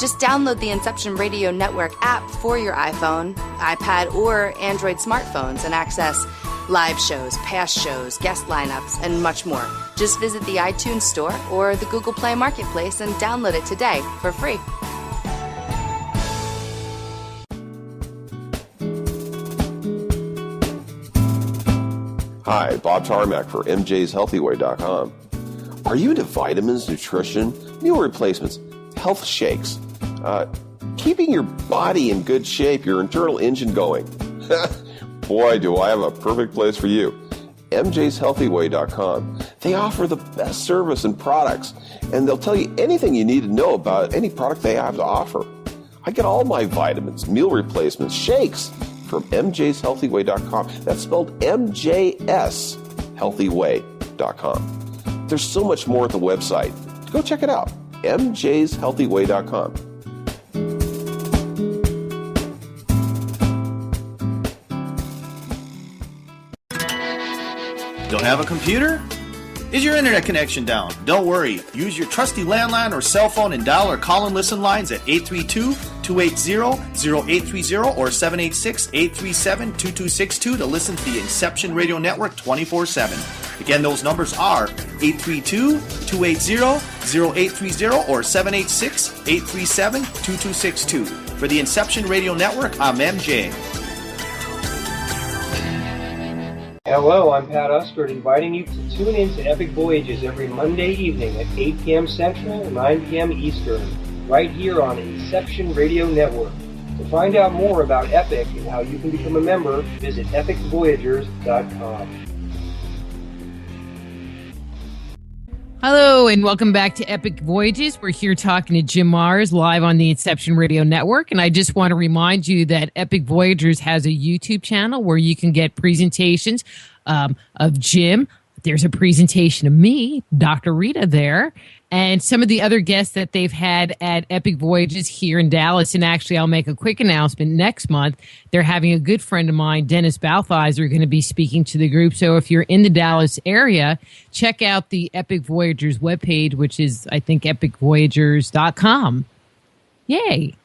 Just download the Inception Radio Network app for your iPhone, iPad, or Android smartphones and access live shows, past shows, guest lineups, and much more. Just visit the iTunes Store or the Google Play Marketplace and download it today for free. Hi, Bob Tarmac for MJ'sHealthyWay.com. Are you into vitamins, nutrition, meal replacements, health shakes, keeping your body in good shape, your internal engine going? Boy, do I have a perfect place for you. MJ'sHealthyWay.com. They offer the best service and products, and they'll tell you anything you need to know about any product they have to offer. I get all my vitamins, meal replacements, shakes from MJ'sHealthyWay.com. That's spelled MJSHealthyway.com. There's so much more at the website. Go check it out. MJ'sHealthyway.com. Don't have a computer? Is your internet connection down? Don't worry. Use your trusty landline or cell phone and dial or call and listen lines at 832-280-0830 or 786-837-2262 to listen to the Inception Radio Network 24/7. Again, those numbers are 832-280-0830 or 786-837-2262. For the Inception Radio Network, I'm MJ. Hello, I'm Pat Uskert, inviting you to tune in to Epic Voyages every Monday evening at 8 p.m. Central, 9 p.m. Eastern, right here on Inception Radio Network. To find out more about Epic and how you can become a member, visit epicvoyagers.com. Hello, and welcome back to Epic Voyages. We're here talking to Jim Marrs live on the Inception Radio Network. And I just want to remind you that Epic Voyagers has a YouTube channel where you can get presentations of Jim. There's a presentation of me, Dr. Rita there, and some of the other guests that they've had at Epic Voyages here in Dallas. And actually, I'll make a quick announcement. Next month, they're having a good friend of mine, Dennis Baltheiser, going to be speaking to the group. So if you're in the Dallas area, check out the Epic Voyagers webpage, which is, I think, epicvoyagers.com. Yay.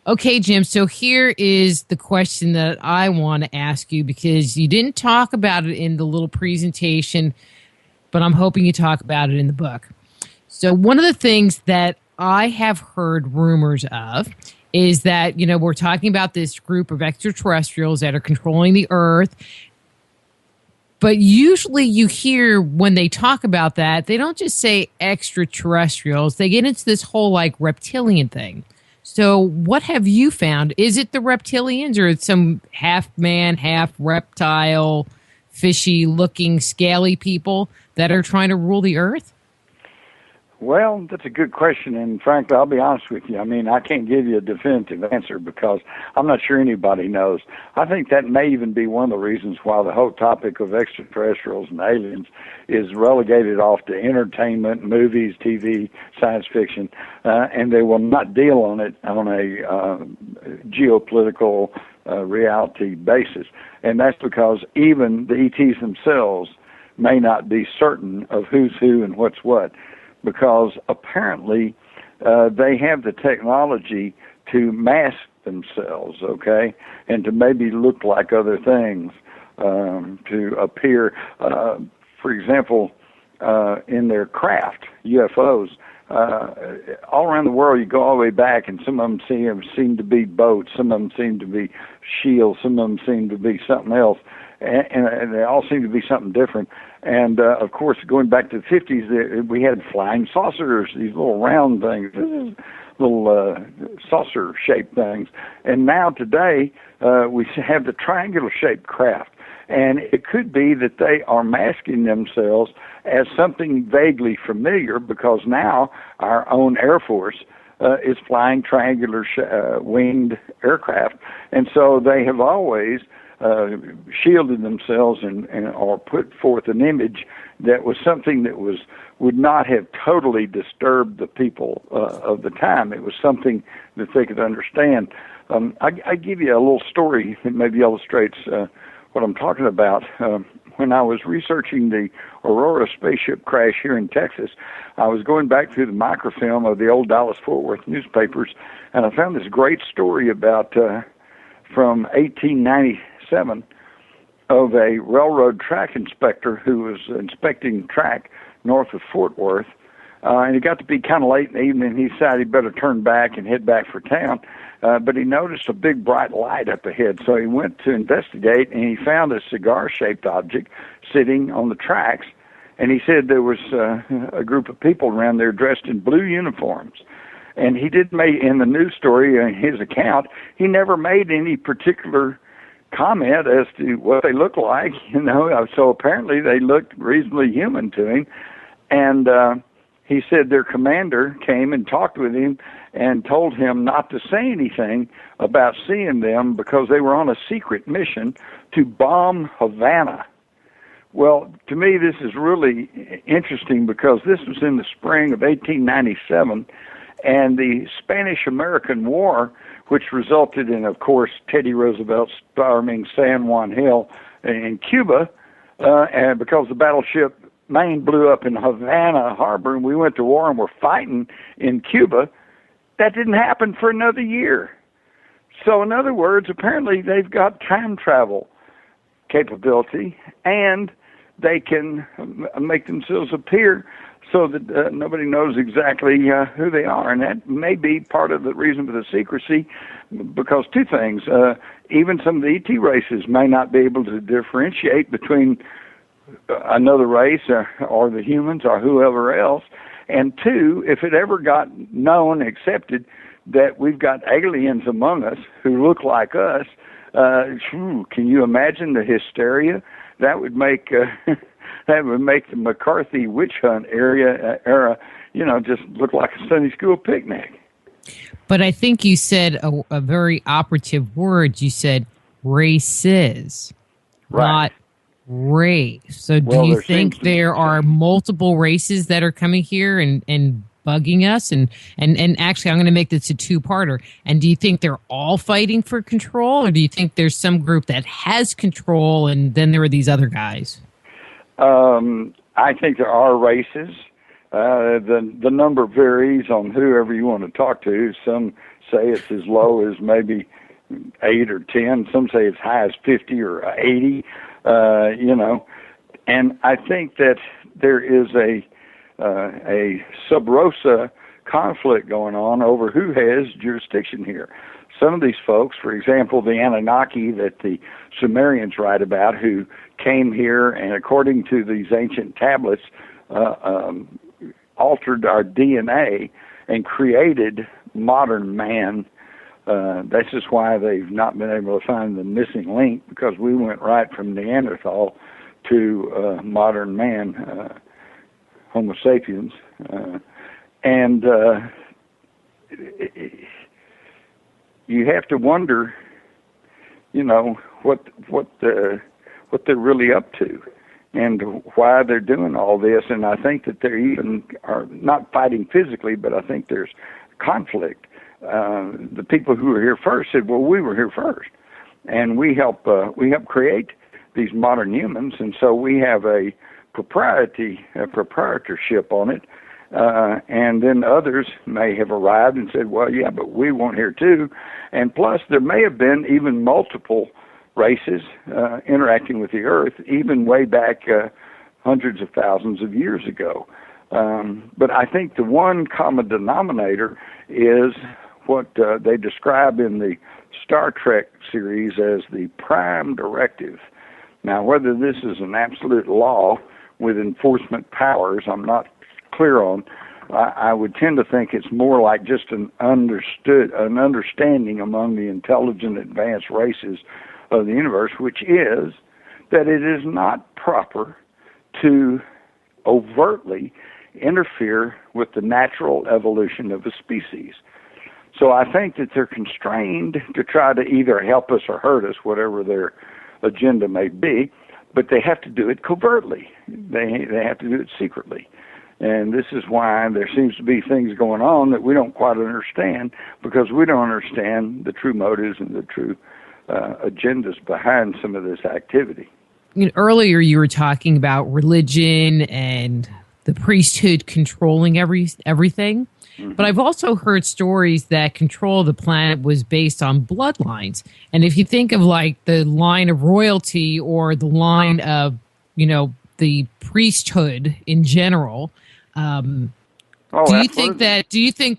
Okay, Jim, so here is the question that I want to ask you, because you didn't talk about it in the little presentation, but I'm hoping you talk about it in the book. So one of the things that I have heard rumors of is that, you know, we're talking about this group of extraterrestrials that are controlling the Earth. But usually you hear when they talk about that, they don't just say extraterrestrials. They get into this whole like reptilian thing. So what have you found? Is it the reptilians or some half man, half reptile, fishy looking, scaly people that are trying to rule the Earth? Well, that's a good question, and frankly, I'll be honest with you. I mean, I can't give you a definitive answer because I'm not sure anybody knows. I think that may even be one of the reasons why the whole topic of extraterrestrials and aliens is relegated off to entertainment, movies, TV, science fiction, and they will not deal on it on a geopolitical reality basis. And that's because even the ETs themselves may not be certain of who's who and what's what, because apparently they have the technology to mask themselves, okay, and to maybe look like other things, to appear, for example, in their craft, UFOs. All around the world, you go all the way back, and some of them seem to be boats, some of them seem to be shields, some of them seem to be something else, and they all seem to be something different. And, of course, going back to the 50s, we had flying saucers, these little round things, little saucer-shaped things. And now today, we have the triangular-shaped craft. And it could be that they are masking themselves as something vaguely familiar, because now our own Air Force is flying triangular winged aircraft. And so they have always shielded themselves and or put forth an image that was something that would not have totally disturbed the people of the time. It was something that they could understand. I give you a little story that maybe illustrates what I'm talking about. when I was researching the Aurora spaceship crash here in Texas, I was going back through the microfilm of the old Dallas-Fort Worth newspapers, and I found this great story about from 1897 of a railroad track inspector who was inspecting track north of Fort Worth. And it got to be kind of late in the evening. He decided he better turn back and head back for town. But he noticed a big bright light up ahead. So he went to investigate, and he found a cigar-shaped object sitting on the tracks. And he said there was a group of people around there dressed in blue uniforms. And he did make, in the news story, in his account, he never made any particular comment as to what they looked like, so apparently they looked reasonably human to him. And he said their commander came and talked with him and told him not to say anything about seeing them because they were on a secret mission to bomb Havana. Well, to me, this is really interesting because this was in the spring of 1897, and the Spanish-American War, which resulted in, of course, Teddy Roosevelt storming San Juan Hill in Cuba, and because the battleship Maine blew up in Havana Harbor and we went to war and were fighting in Cuba, that didn't happen for another year. So in other words, apparently they've got time travel capability, and they can make themselves appear so that nobody knows exactly who they are. And that may be part of the reason for the secrecy, because two things. Even some of the ET races may not be able to differentiate between another race or the humans or whoever else. And two, if it ever got known, accepted, that we've got aliens among us who look like us, can you imagine the hysteria? That would make the McCarthy witch hunt era, just look like a Sunday school picnic. But I think you said a very operative word. You said races, right, not race. So do you think there are multiple races that are coming here and bugging us? And actually, I'm going to make this a two-parter. And do you think they're all fighting for control, or do you think there's some group that has control and then there are these other guys? I think there are races. The number varies on whoever you want to talk to. Some say it's as low as maybe 8 or 10. Some say as high as 50 or 80. And I think that there is a sub rosa conflict going on over who has jurisdiction here. Some of these folks, for example, the Anunnaki that the Sumerians write about, who came here and, according to these ancient tablets, altered our DNA and created modern man. That's just why they've not been able to find the missing link, because we went right from Neanderthal to modern man, Homo sapiens. You have to wonder, what they're really up to and why they're doing all this. And I think that they even are not fighting physically, but I think there's conflict. The people who were here first said, well, we were here first, and we help create these modern humans, and so we have a proprietorship on it. And then others may have arrived and said, well, yeah, but we want here too. And plus, there may have been even multiple races interacting with the Earth, even way back hundreds of thousands of years ago. But I think the one common denominator is what they describe in the Star Trek series as the prime directive. Now, whether this is an absolute law with enforcement powers, I'm not clear on. I would tend to think it's more like just an understanding among the intelligent advanced races of the universe, which is that it is not proper to overtly interfere with the natural evolution of a species. So I think that they're constrained to try to either help us or hurt us, whatever their agenda may be, but they have to do it covertly. They have to do it secretly. And this is why there seems to be things going on that we don't quite understand, because we don't understand the true motives and the true agendas behind some of this activity. earlier you were talking about religion and the priesthood controlling everything. Mm-hmm. But I've also heard stories that control of the planet was based on bloodlines. And if you think of like the line of royalty or the line of, the priesthood in general, do you think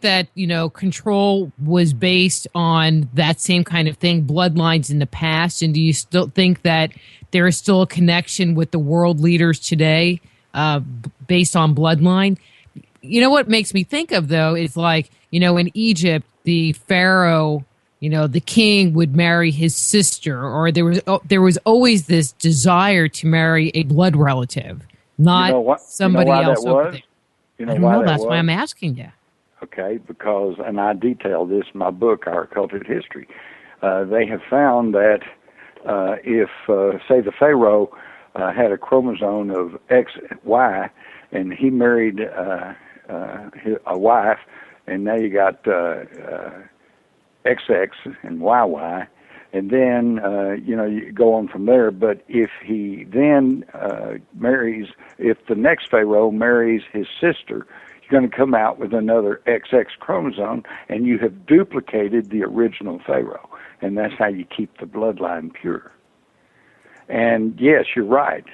that control was based on that same kind of thing, bloodlines in the past? And do you still think that there is still a connection with the world leaders today based on bloodline? You know what makes me think of, though, is like, in Egypt, the pharaoh, the king would marry his sister, or there was always this desire to marry a blood relative, not somebody else over there. You know I don't why know. that That's was? why I'm asking you. Okay, because, and I detail this in my book, Our Occulted History. They have found that if, say, the pharaoh had a chromosome of XY, and he married a wife, and now you got XX and YY, and then you go on from there. But if he then if the next pharaoh marries his sister, you're going to come out with another XX chromosome, and you have duplicated the original pharaoh, and that's how you keep the bloodline pure. And yes, you're right.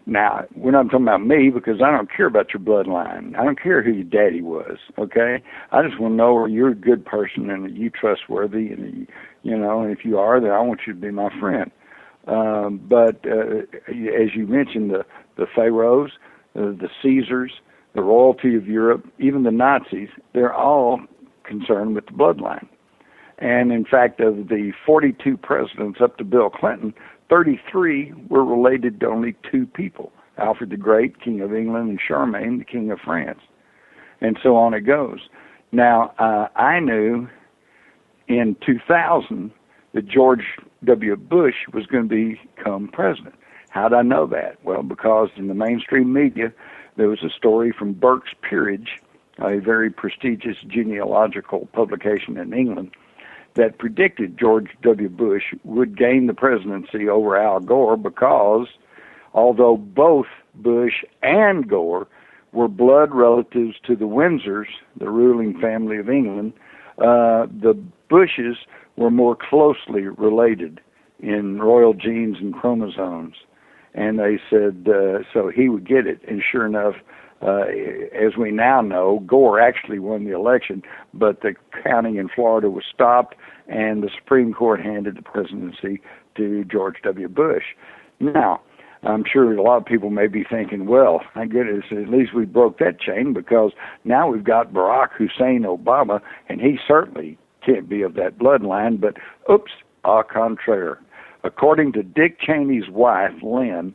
Now, we're not talking about me, because I don't care about your bloodline. I don't care who your daddy was, okay? I just want to know you're a good person and that you're trustworthy, and and if you are, then I want you to be my friend. But as you mentioned, the pharaohs, the Caesars, the royalty of Europe, even the Nazis, they're all concerned with the bloodline. And in fact, of the 42 presidents up to Bill Clinton, 33 were related to only two people, Alfred the Great, King of England, and Charlemagne, the King of France. And so on it goes. Now, I knew in 2000 that George W. Bush was going to become president. How did I know that? Well, because in the mainstream media, there was a story from Burke's Peerage, a very prestigious genealogical publication in England, that predicted George W. Bush would gain the presidency over Al Gore, because although both Bush and Gore were blood relatives to the Windsors, the ruling family of England, the Bushes were more closely related in royal genes and chromosomes. And they said, so he would get it. And sure enough, as we now know, Gore actually won the election, but the counting in Florida was stopped, and the Supreme Court handed the presidency to George W. Bush. Now, I'm sure a lot of people may be thinking, well, my goodness, at least we broke that chain, because now we've got Barack Hussein Obama, and he certainly can't be of that bloodline. But oops, au contraire. According to Dick Cheney's wife, Lynn,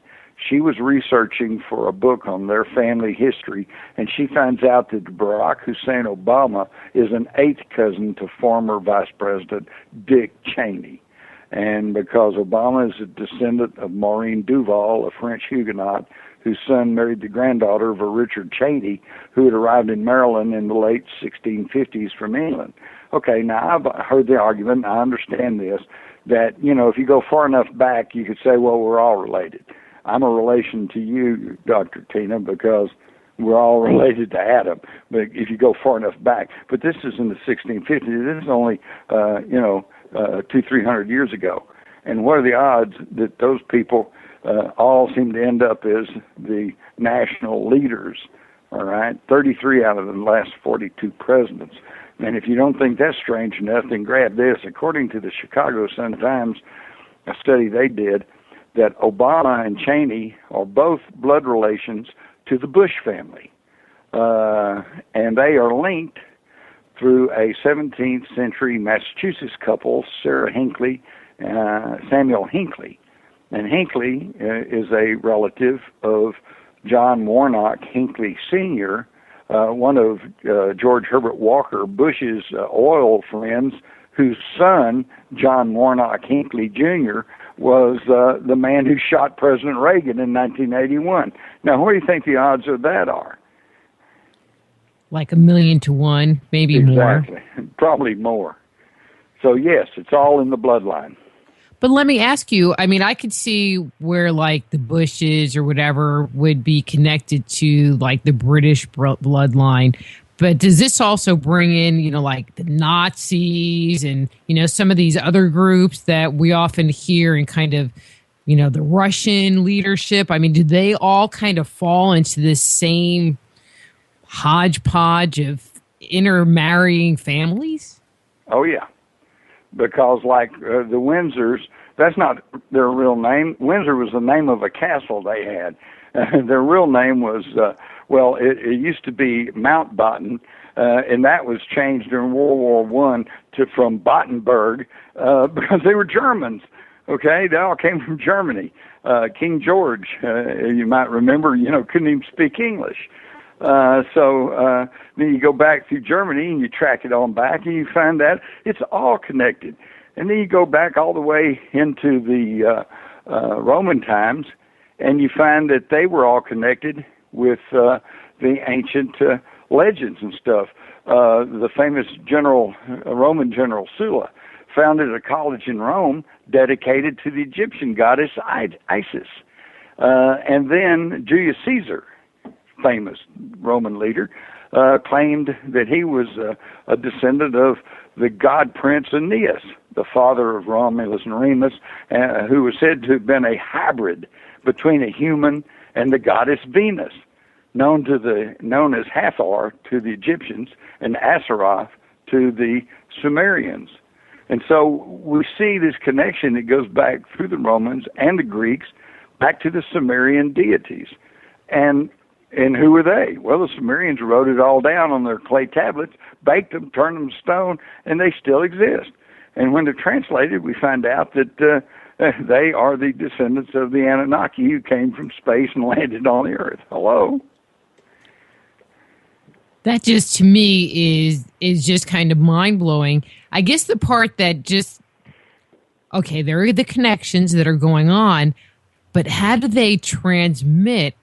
she was researching for a book on their family history, and she finds out that Barack Hussein Obama is an eighth cousin to former Vice President Dick Cheney. And because Obama is a descendant of Maureen Duval, a French Huguenot, whose son married the granddaughter of a Richard Cheney, who had arrived in Maryland in the late 1650s from England. Okay, now I've heard the argument, and I understand this, that, if you go far enough back, you could say, well, we're all related. I'm a relation to you, Dr. Tina, because we're all related to Adam. But if you go far enough back, but this is in the 1650s. This is only, 200-300 years ago. And what are the odds that those people all seem to end up as the national leaders? All right, 33 out of the last 42 presidents. And if you don't think that's strange enough, then grab this. According to the Chicago Sun-Times, a study they did, that Obama and Cheney are both blood relations to the Bush family. And they are linked through a 17th century Massachusetts couple, Sarah Hinckley, Samuel Hinckley. And Hinckley is a relative of John Warnock Hinckley Sr., one of George Herbert Walker Bush's oil friends, whose son, John Warnock Hinckley Jr., was the man who shot President Reagan in 1981. Now, what do you think the odds of that are? Like 1,000,000 to 1, maybe more. Exactly, probably more. So, yes, it's all in the bloodline. But let me ask you, I mean, I could see where like the Bushes or whatever would be connected to like the British bloodline. But does this also bring in, you know, like the Nazis and, you know, some of these other groups that we often hear in kind of, you know, the Russian leadership? I mean, do they all kind of fall into this same hodgepodge of intermarrying families? Oh, yeah. Because like the Windsors, that's not their real name. Windsor was the name of a castle they had. Their real name was, it used to be Mountbatten, and that was changed during World War I from Battenberg because they were Germans. Okay, they all came from Germany. King George, you might remember, you know, couldn't even speak English. So then you go back through Germany and you track it on back and you find that it's all connected. And then you go back all the way into the Roman times and you find that they were all connected with the ancient legends and stuff. The famous Roman general Sulla founded a college in Rome dedicated to the Egyptian goddess Isis. And then Julius Caesar, famous Roman leader, claimed that he was a descendant of the god prince Aeneas, the father of Romulus and Remus, who was said to have been a hybrid between a human and the goddess Venus, known as Hathor to the Egyptians and Aseroth to the Sumerians. And so we see this connection that goes back through the Romans and the Greeks back to the Sumerian deities. And who were they? Well, the Sumerians wrote it all down on their clay tablets, baked them, turned them to stone, and they still exist. And when they're translated, we find out that they are the descendants of the Anunnaki who came from space and landed on the Earth. Hello? That just, to me, is just kind of mind-blowing. I guess the part that just, okay, there are the connections that are going on, but how do they transmit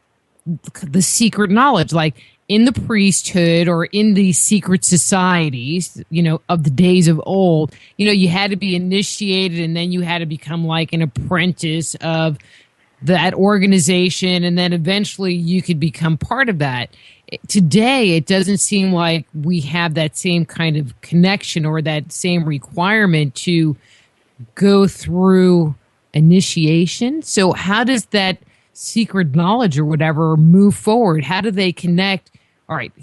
the secret knowledge? Like in the priesthood or in the secret societies, you know, of the days of old, you know, you had to be initiated and then you had to become like an apprentice of that organization. And then eventually you could become part of that. Today, it doesn't seem like we have that same kind of connection or that same requirement to go through initiation. So how does that secret knowledge or whatever move forward? How do they connect? All right.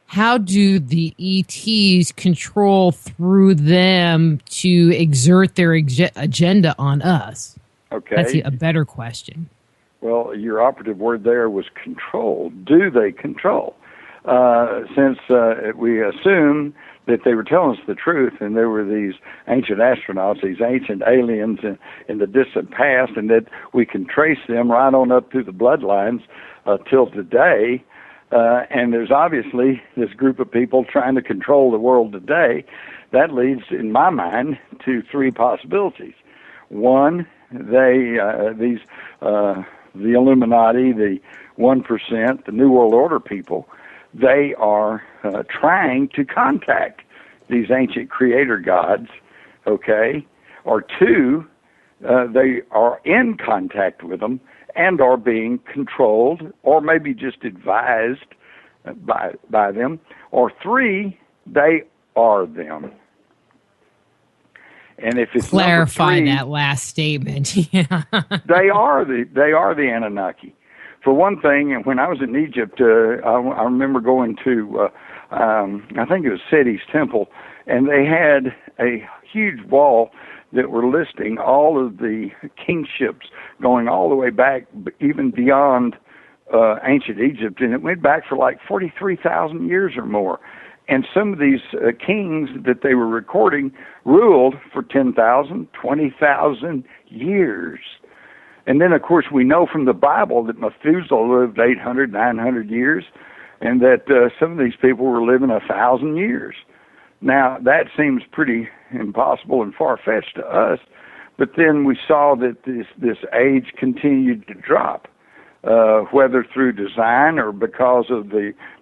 How do the ETs control through them to exert their agenda on us? Okay. That's a better question. Well, your operative word there was control. Do they control? Since we assume that they were telling us the truth and there were these ancient astronauts, these ancient aliens in the distant past, and that we can trace them right on up through the bloodlines till today, and there's obviously this group of people trying to control the world today, that leads, in my mind, to three possibilities. One, the Illuminati, the 1%, the New World Order people, they are trying to contact these ancient creator gods, okay? Or two, they are in contact with them and are being controlled or maybe just advised by them. Or three, they are them. And if it's clarify three, that last statement, yeah, they are the Anunnaki. For one thing, when I was in Egypt, I remember going to, I think it was Seti's temple, and they had a huge wall that were listing all of the kingships going all the way back, even beyond ancient Egypt, and it went back for like 43,000 years or more. And some of these kings that they were recording ruled for 10,000, 20,000 years. And then, of course, we know from the Bible that Methuselah lived 800, 900 years, and that some of these people were living 1,000 years. Now, that seems pretty impossible and far-fetched to us, but then we saw that this age continued to drop. Whether through design or because of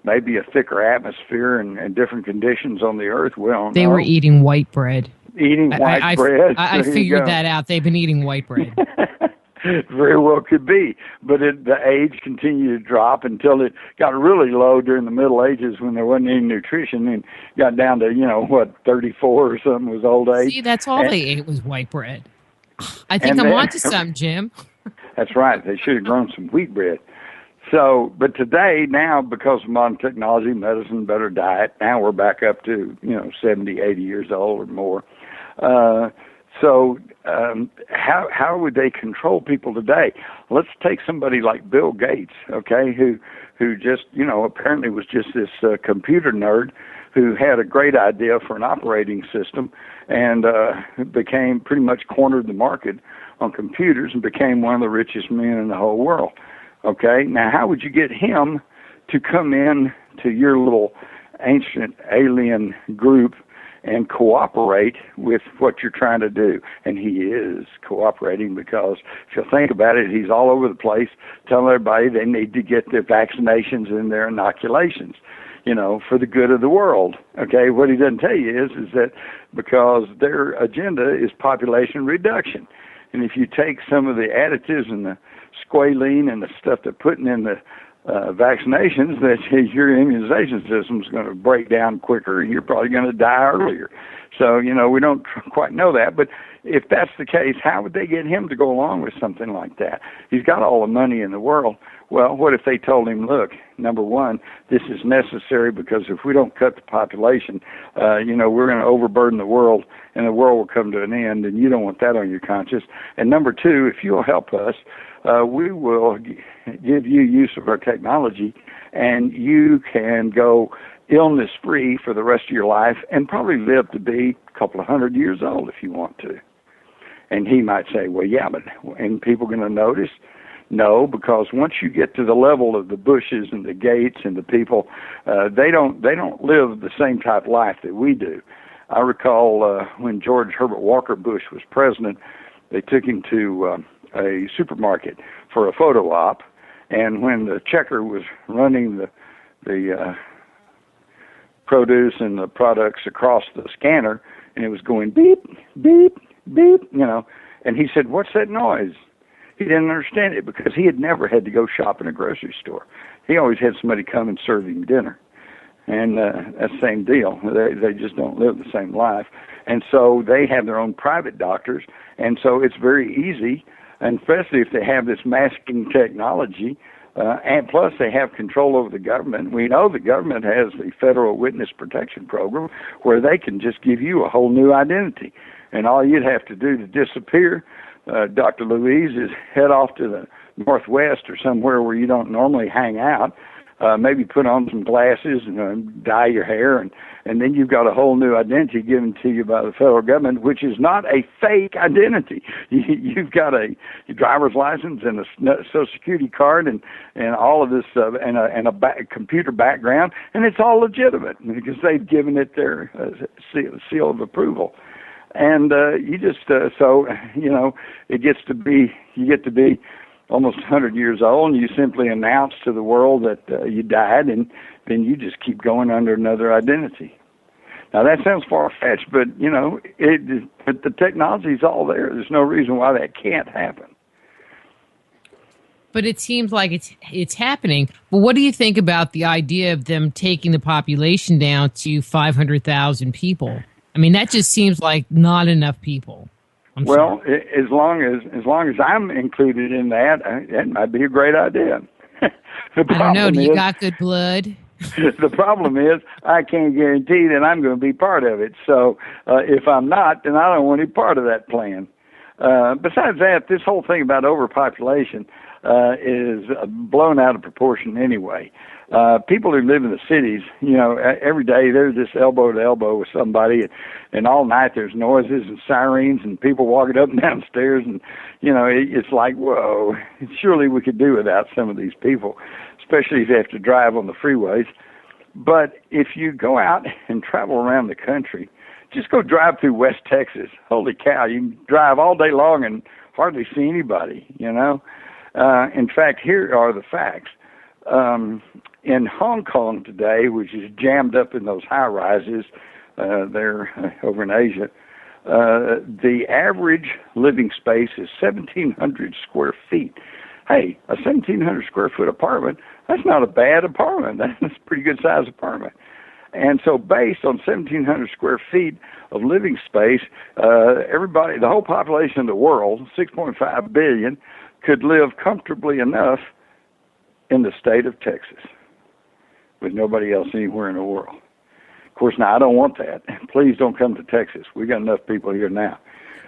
maybe a thicker atmosphere and different conditions on the Earth, we don't know. They were eating white bread. eating white bread. I figured that out. They've been eating white bread. Very well could be, but the age continued to drop until it got really low during the Middle Ages when there wasn't any nutrition, and got down to 34 or something was old age. See, that's all they ate was white bread. I think I'm onto something, Jim. That's right. They should have grown some wheat bread. So, but today, now, because of modern technology, medicine, better diet, now we're back up to 70, 80 years old or more. How would they control people today? Let's take somebody like Bill Gates, okay, who just, apparently was just this computer nerd who had a great idea for an operating system and became pretty much cornered the market on computers and became one of the richest men in the whole world. Okay, now how would you get him to come in to your little ancient alien group and cooperate with what you're trying to do? And he is cooperating because, if you think about it, he's all over the place telling everybody they need to get their vaccinations and their inoculations, for the good of the world. Okay, what he doesn't tell you is that because their agenda is population reduction. And if you take some of the additives and the squalene and the stuff they're putting in the vaccinations, that your immunization system is going to break down quicker and you're probably going to die earlier. So, we don't quite know that. But if that's the case, how would they get him to go along with something like that? He's got all the money in the world. Well, what if they told him, look, number one, this is necessary because if we don't cut the population, we're going to overburden the world and the world will come to an end, and you don't want that on your conscience. And number two, if you'll help us, we will give you use of our technology, and you can go illness-free for the rest of your life and probably live to be a couple of 100 years old if you want to. And he might say, well, yeah, but and people going to notice? No, because once you get to the level of the Bushes and the Gates and the people, they don't live the same type of life that we do. I recall when George Herbert Walker Bush was president, they took him to a supermarket for a photo op, and when the checker was running the produce and the products across the scanner, and it was going beep, beep, beep, and he said, "What's that noise?" He didn't understand it because he had never had to go shop in a grocery store. He always had somebody come and serve him dinner. And that's the same deal. They just don't live the same life. And so they have their own private doctors. And so it's very easy, and especially if they have this masking technology, and plus they have control over the government. We know the government has the Federal Witness Protection Program where they can just give you a whole new identity. And all you'd have to do to disappear, Dr. Louise, is head off to the Northwest or somewhere where you don't normally hang out, maybe put on some glasses and dye your hair, and then you've got a whole new identity given to you by the federal government, which is not a fake identity. You've got a driver's license and a Social Security card and all of this and a computer background, and it's all legitimate because they've given it their seal of approval. And you get to be almost 100 years old, and you simply announce to the world that you died, and then you just keep going under another identity. Now that sounds far-fetched, but but the technology's all there. There's no reason why that can't happen. But it seems like it's happening. But what do you think about the idea of them taking the population down to 500,000 people? I mean, that just seems like not enough people. As long as I'm included in that, that might be a great idea. I don't know. Do you got good blood? The problem is I can't guarantee that I'm going to be part of it. So if I'm not, then I don't want any part of that plan. Besides that, this whole thing about overpopulation is blown out of proportion anyway. People who live in the cities, every day they're just elbow to elbow with somebody, and all night there's noises and sirens and people walking up and down stairs, and it's like, whoa, surely we could do without some of these people, especially if you have to drive on the freeways. But if you go out and travel around the country, just go drive through West Texas. Holy cow, you can drive all day long and hardly see anybody, In fact, here are the facts. In Hong Kong today, which is jammed up in those high-rises there over in Asia, The average living space is 1,700 square feet. Hey, a 1,700 square foot apartment, that's not a bad apartment. That's a pretty good sized apartment. And so based on 1,700 square feet of living space, everybody, the whole population of the world, 6.5 billion, could live comfortably enough in the state of Texas with nobody else anywhere in the world. Of course, now I don't want that. Please don't come to Texas. We got enough people here now.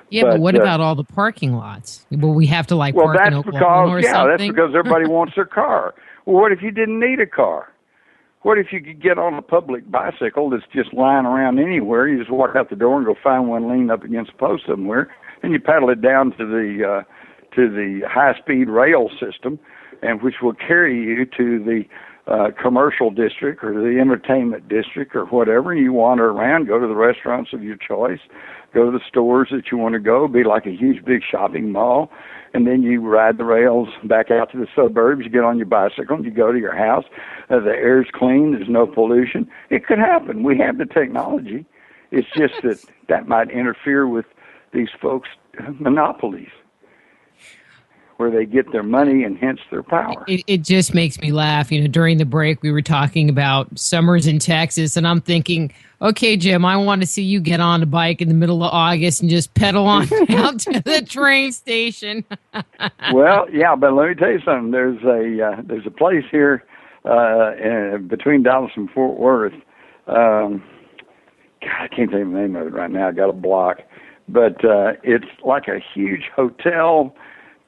Yeah, but what about all the parking lots? Well, we have to park in Oklahoma or something? That's because everybody wants their car. Well, what if you didn't need a car? What if you could get on a public bicycle that's just lying around anywhere? You just walk out the door and go find one leaning up against a post somewhere, and you paddle it down to the high-speed rail system, and which will carry you to the commercial district or the entertainment district or whatever. You wander around, go to the restaurants of your choice, go to the stores that you want to go, be like a huge big shopping mall, and then you ride the rails back out to the suburbs. You get on your bicycle and you go to your house. The air's clean. There's no pollution. It could happen. We have the technology. It's just that might interfere with these folks' monopolies, where they get their money and hence their power. It just makes me laugh. During the break, we were talking about summers in Texas, and I'm thinking, okay, Jim, I want to see you get on a bike in the middle of August and just pedal on down to the train station. Well, yeah, but let me tell you something. There's a place here between Dallas and Fort Worth. God, I can't think of the name of it right now. I got a block. But it's like a huge hotel,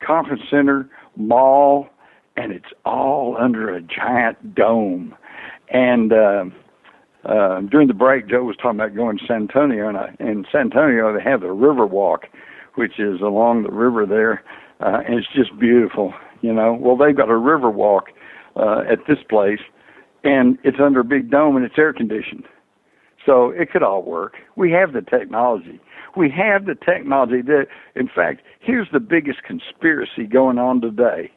conference center, mall, and it's all under a giant dome. And during the break, Joe was talking about going to San Antonio, and in San Antonio they have the River Walk, which is along the river there, and it's just beautiful, Well, they've got a River Walk at this place, and it's under a big dome, and it's air conditioned. So it could all work. We have the technology. We have the technology that, in fact, here's the biggest conspiracy going on today.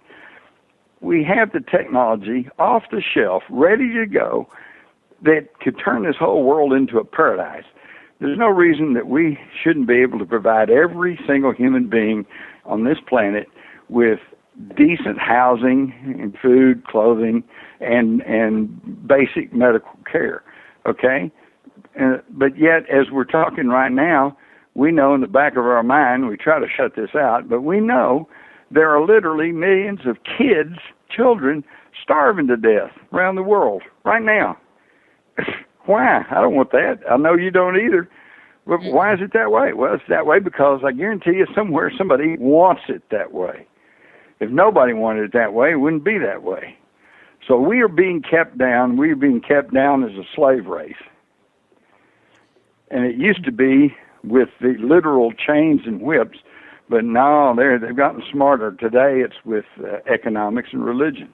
We have the technology off the shelf, ready to go, that could turn this whole world into a paradise. There's no reason that we shouldn't be able to provide every single human being on this planet with decent housing and food, clothing, and basic medical care, okay? But yet, as we're talking right now, we know in the back of our mind, we try to shut this out, but we know there are literally millions of kids, children, starving to death around the world right now. Why? I don't want that. I know you don't either. But why is it that way? Well, it's that way because I guarantee you somewhere somebody wants it that way. If nobody wanted it that way, it wouldn't be that way. So we are being kept down. We are being kept down as a slave race. And it used to be with the literal chains and whips, but now they've gotten smarter. Today it's with economics and religion.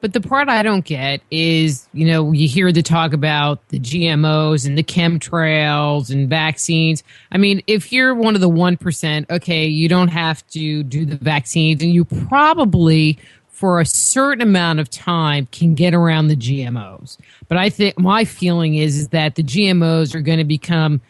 But the part I don't get is, you hear the talk about the GMOs and the chemtrails and vaccines. I mean, if you're one of the 1%, okay, you don't have to do the vaccines, and you probably, for a certain amount of time, can get around the GMOs. But I think my feeling is that the GMOs are going to become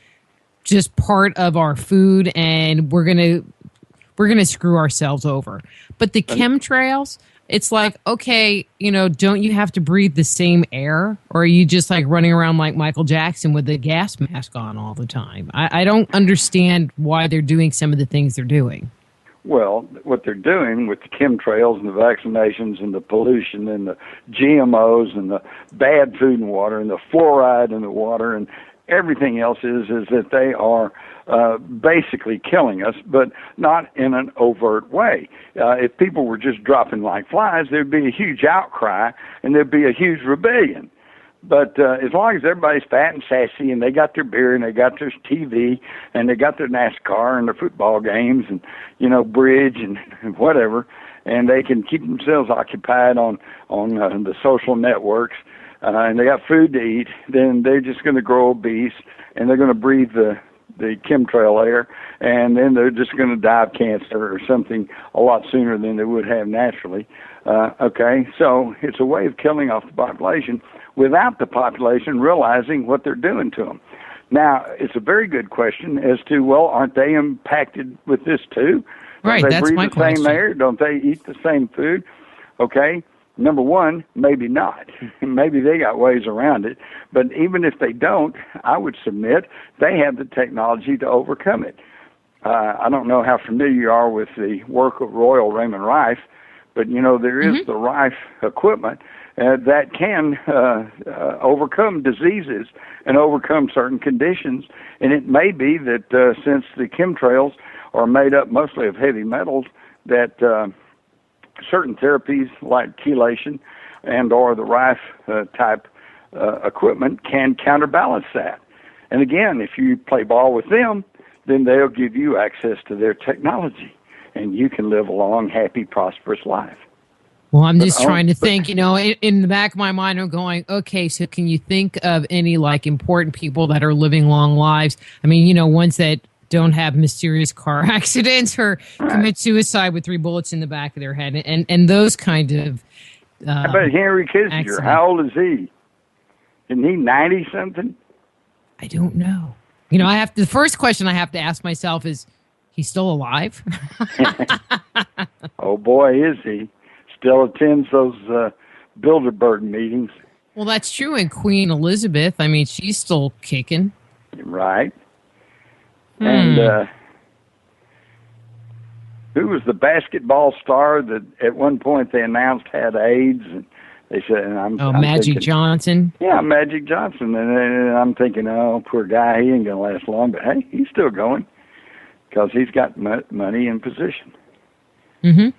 just part of our food, and we're going to screw ourselves over. But the chemtrails, it's like, okay, don't you have to breathe the same air? Or are you just like running around like Michael Jackson with a gas mask on all the time? I don't understand why they're doing some of the things they're doing. Well, what they're doing with the chemtrails and the vaccinations and the pollution and the GMOs and the bad food and water and the fluoride in the water and everything else is that they are basically killing us, but not in an overt way. If people were just dropping like flies, there'd be a huge outcry and there'd be a huge rebellion. But as long as everybody's fat and sassy and they got their beer and they got their TV and they got their NASCAR and their football games and, bridge and whatever, and they can keep themselves occupied on the social networks, and they got food to eat, then they're just going to grow obese and they're going to breathe the chemtrail air, and then they're just going to die of cancer or something a lot sooner than they would have naturally. Okay, so it's a way of killing off the population without the population realizing what they're doing to them. Now, it's a very good question as to, well, aren't they impacted with this too? Right, Don't they that's breathe my the question. same air? Don't they eat the same food? Okay, number one, maybe not. Maybe they got ways around it. But even if they don't, I would submit they have the technology to overcome it. I don't know how familiar you are with the work of Royal Raymond Rife, but, there is the Rife equipment that can overcome diseases and overcome certain conditions. And it may be that since the chemtrails are made up mostly of heavy metals, that certain therapies like chelation and or the Rife type equipment can counterbalance that. And again, if you play ball with them, then they'll give you access to their technology, and you can live a long, happy, prosperous life. Well, I'm just trying to think, in the back of my mind, I'm going, okay, so can you think of any important people that are living long lives? I mean, ones that don't have mysterious car accidents or commit suicide with 3 bullets in the back of their head and those kind of how about Henry Kissinger? accident. How old is he? Isn't he 90-something? I don't know. The first question I have to ask myself is, he's still alive? Oh, boy, is he. Still attends those Bilderberg meetings. Well, that's true. And Queen Elizabeth, I mean, she's still kicking. Right. And who was the basketball star that at one point they announced had AIDS? And they said, I'm Magic thinking, Johnson. Yeah, Magic Johnson. And I'm thinking, oh, poor guy, he ain't going to last long. But, hey, he's still going because he's got money and position. Mm-hmm.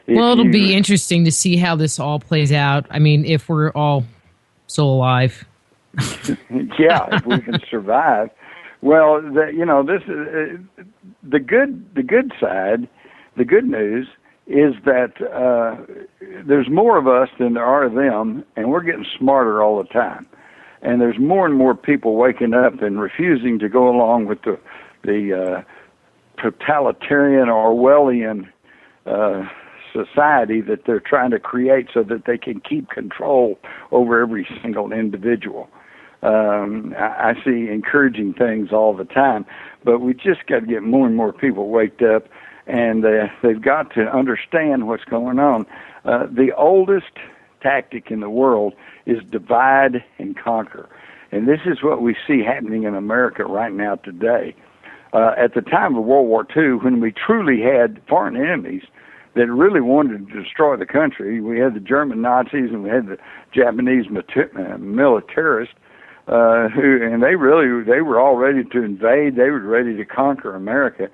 Well, it'll be interesting to see how this all plays out. I mean, if we're all still alive. Yeah, if we can survive. Well, this is the good side. The good news is that there's more of us than there are of them, and we're getting smarter all the time. And there's more and more people waking up and refusing to go along with the totalitarian Orwellian society that they're trying to create so that they can keep control over every single individual. I see encouraging things all the time, but we just got to get more and more people waked up, and they've got to understand what's going on. The oldest tactic in the world is divide and conquer, and this is what we see happening in America right now today. At the time of World War II, when we truly had foreign enemies that really wanted to destroy the country, we had the German Nazis and we had the Japanese militarists, and they were all ready to invade. They were ready to conquer America.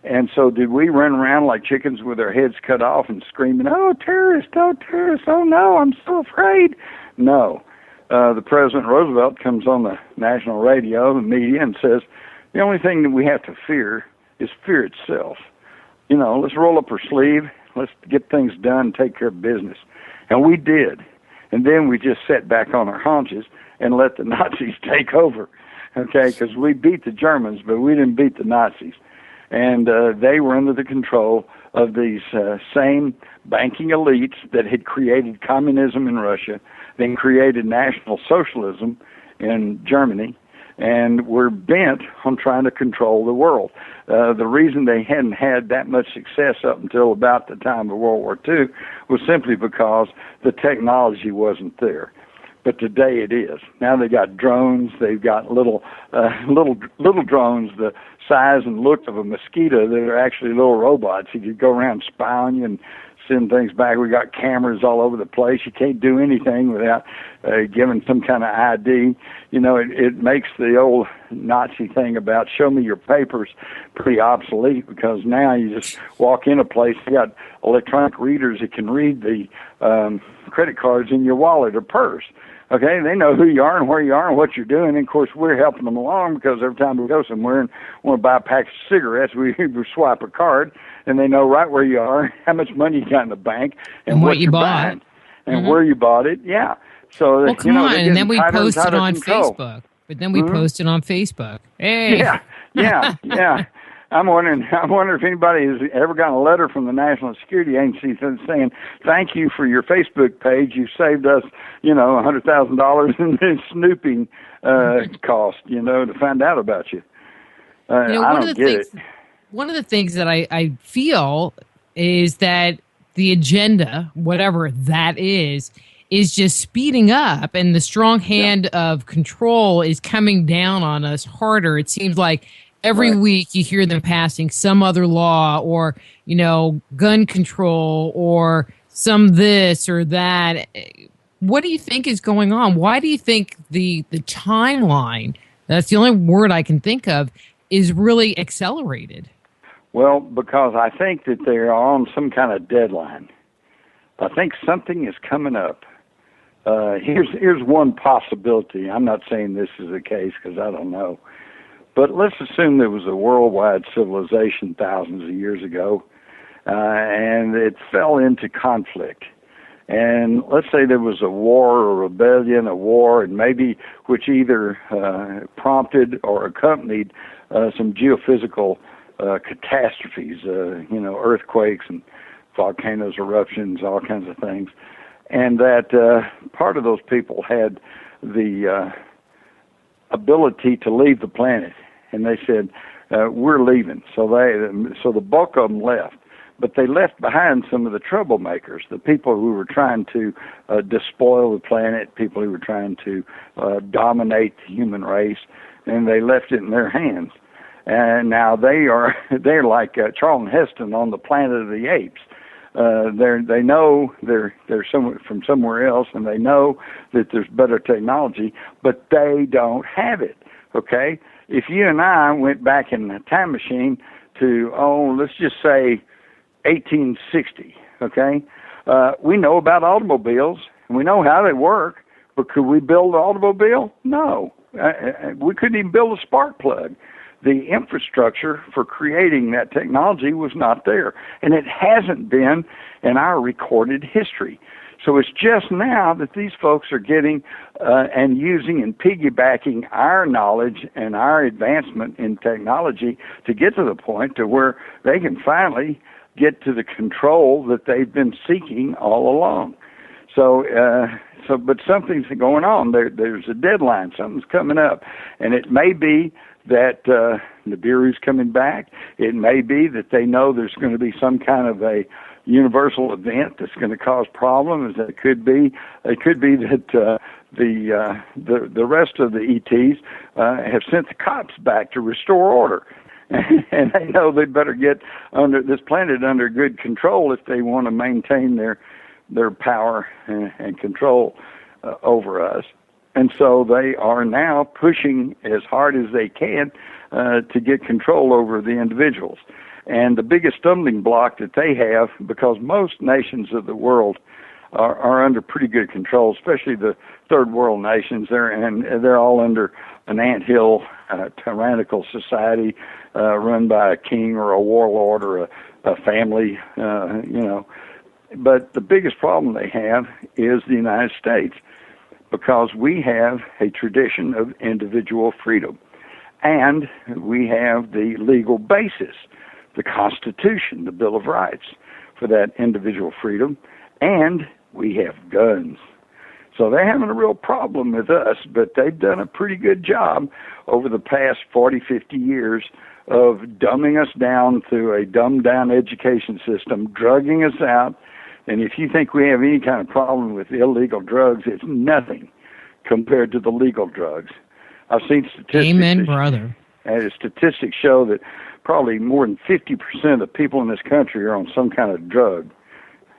And so did we run around like chickens with our heads cut off and screaming, oh, terrorists, oh, no, I'm so afraid? No. The President Roosevelt comes on the national radio, the media, and says, the only thing that we have to fear is fear itself. Let's roll up our sleeve, let's get things done, take care of business. And we did. And then we just sat back on our haunches and let the Nazis take over, okay? Because we beat the Germans, but we didn't beat the Nazis. And they were under the control of these same banking elites that had created communism in Russia, then created National Socialism in Germany, and were bent on trying to control the world. The reason they hadn't had that much success up until about the time of World War II was simply because the technology wasn't there. But today it is. Now they got drones. They've got little drones the size and look of a mosquito that are actually little robots. You could go around spy on you and send things back. We got cameras all over the place. You can't do anything without giving some kind of ID. It makes the old Nazi thing about show me your papers pretty obsolete, because now you just walk in a place, you got electronic readers that can read the credit cards in your wallet or purse. Okay, they know who you are and where you are and what you're doing. And, of course, we're helping them along because every time we go somewhere and want to buy a pack of cigarettes, we swipe a card, and they know right where you are, how much money you got in the bank, and what you bought, buying, and where you bought it. Yeah. So, well, come on, and then we post it on Facebook. But then we post it on Facebook. Hey. Yeah. I'm wondering if anybody has ever gotten a letter from the National Security Agency saying, "Thank you for your Facebook page. You saved us, $100,000 in snooping cost, to find out about you." I don't get it. One of the things that I feel is that the agenda, whatever that is just speeding up, and the strong hand of control is coming down on us harder. It seems like every week you hear them passing some other law or, gun control or some this or that. What do you think is going on? Why do you think the timeline, that's the only word I can think of, is really accelerated? Well, because I think that they are on some kind of deadline. I think something is coming up. Here's one possibility. I'm not saying this is the case because I don't know. But let's assume there was a worldwide civilization thousands of years ago, and it fell into conflict. And let's say there was a war or rebellion, and maybe which either prompted or accompanied some geophysical catastrophes, earthquakes and volcanoes, eruptions, all kinds of things. And that part of those people had the ability to leave the planet, and they said, "We're leaving." So the bulk of them left, but they left behind some of the troublemakers, the people who were trying to despoil the planet, people who were trying to dominate the human race, and they left it in their hands. And now they're like Charlton Heston on the Planet of the Apes. They know they're from somewhere else, and they know that there's better technology, but they don't have it. Okay, if you and I went back in the time machine to let's just say 1860. Okay, we know about automobiles and we know how they work, but could we build an automobile? No, we couldn't even build a spark plug. The infrastructure for creating that technology was not there, and it hasn't been in our recorded history. So it's just now that these folks are getting and using and piggybacking our knowledge and our advancement in technology to get to the point to where they can finally get to the control that they've been seeking all along. But something's going on. There's a deadline. Something's coming up, and it may be that Nibiru's coming back. It may be that they know there's going to be some kind of a universal event that's going to cause problems. It could be that the rest of the ETs have sent the cops back to restore order, and they know they better get under this planet under good control if they want to maintain their power and control over us. And so they are now pushing as hard as they can to get control over the individuals. And the biggest stumbling block that they have, because most nations of the world are under pretty good control, especially the third world nations. They're all under an anthill tyrannical society run by a king or a warlord or a family, But the biggest problem they have is the United States, because we have a tradition of individual freedom, and we have the legal basis, the Constitution, the Bill of Rights, for that individual freedom, and we have guns. So they're having a real problem with us, but they've done a pretty good job over the past 40, 50 years of dumbing us down through a dumbed-down education system, drugging us out. And if you think we have any kind of problem with illegal drugs, it's nothing compared to the legal drugs. I've seen statistics. Amen, brother. Statistics show that probably more than 50% of the people in this country are on some kind of drug.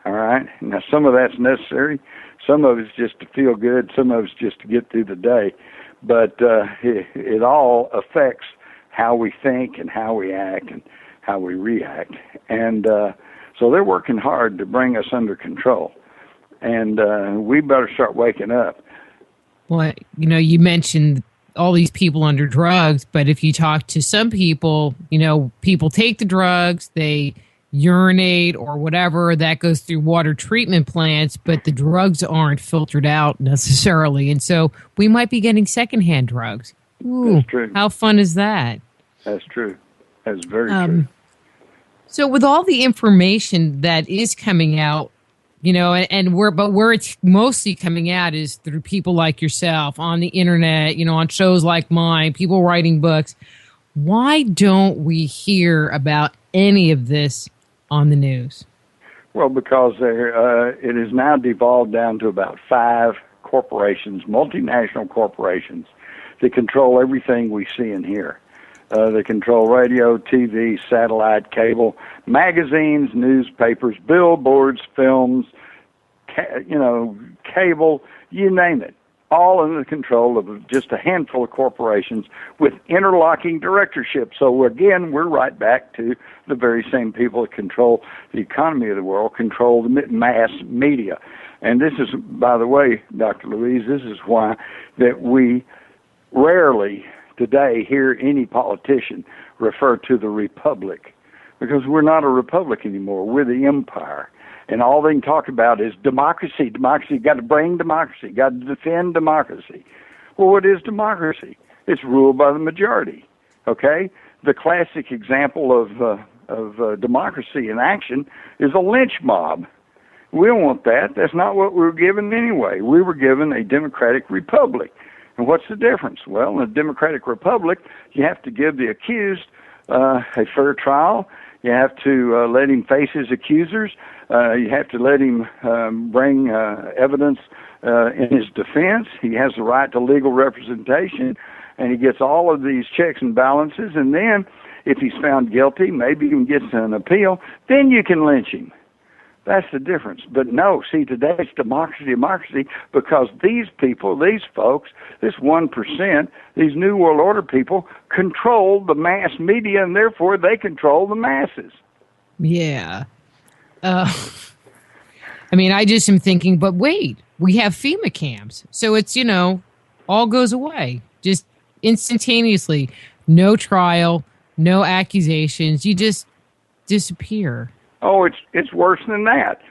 All right? Now, some of that's necessary. Some of it's just to feel good. Some of it's just to get through the day. But it all affects how we think and how we act and how we react. And so they're working hard to bring us under control. And we better start waking up. Well, you mentioned all these people under drugs, but if you talk to some people, people take the drugs, they urinate or whatever, that goes through water treatment plants, but the drugs aren't filtered out necessarily. And so we might be getting secondhand drugs. Ooh, that's true. How fun is that? That's true. That's very true. So with all the information that is coming out, where it's mostly coming out is through people like yourself on the internet, on shows like mine, people writing books. Why don't we hear about any of this on the news? Well, because it is now devolved down to about 5 corporations, multinational corporations, that control everything we see and hear. They control radio, TV, satellite, cable, magazines, newspapers, billboards, films, cable, you name it. All in the control of just a handful of corporations with interlocking directorship. So again, we're right back to the very same people that control the economy of the world, control the mass media. And this is, by the way, Dr. Louise, this is why that we rarely today hear any politician refer to the republic, because we're not a republic anymore. We're the empire. And all they can talk about is democracy. Democracy, got to bring democracy, got to defend democracy. Well, what is democracy? It's ruled by the majority, okay? The classic example of democracy in action is a lynch mob. We don't want that. That's not what we were given anyway. We were given a democratic republic. And what's the difference? Well, in a democratic republic, you have to give the accused a fair trial. You have to let him face his accusers. You have to let him bring evidence in his defense. He has the right to legal representation, and he gets all of these checks and balances. And then, if he's found guilty, maybe he gets an appeal, then you can lynch him. That's the difference. But no, see, today it's democracy, because these people, these folks, this 1%, these New World Order people, control the mass media, and therefore they control the masses. Yeah. I just am thinking, but wait, we have FEMA camps. So it's, all goes away. Just instantaneously. No trial, no accusations. You just disappear. Oh, it's worse than that.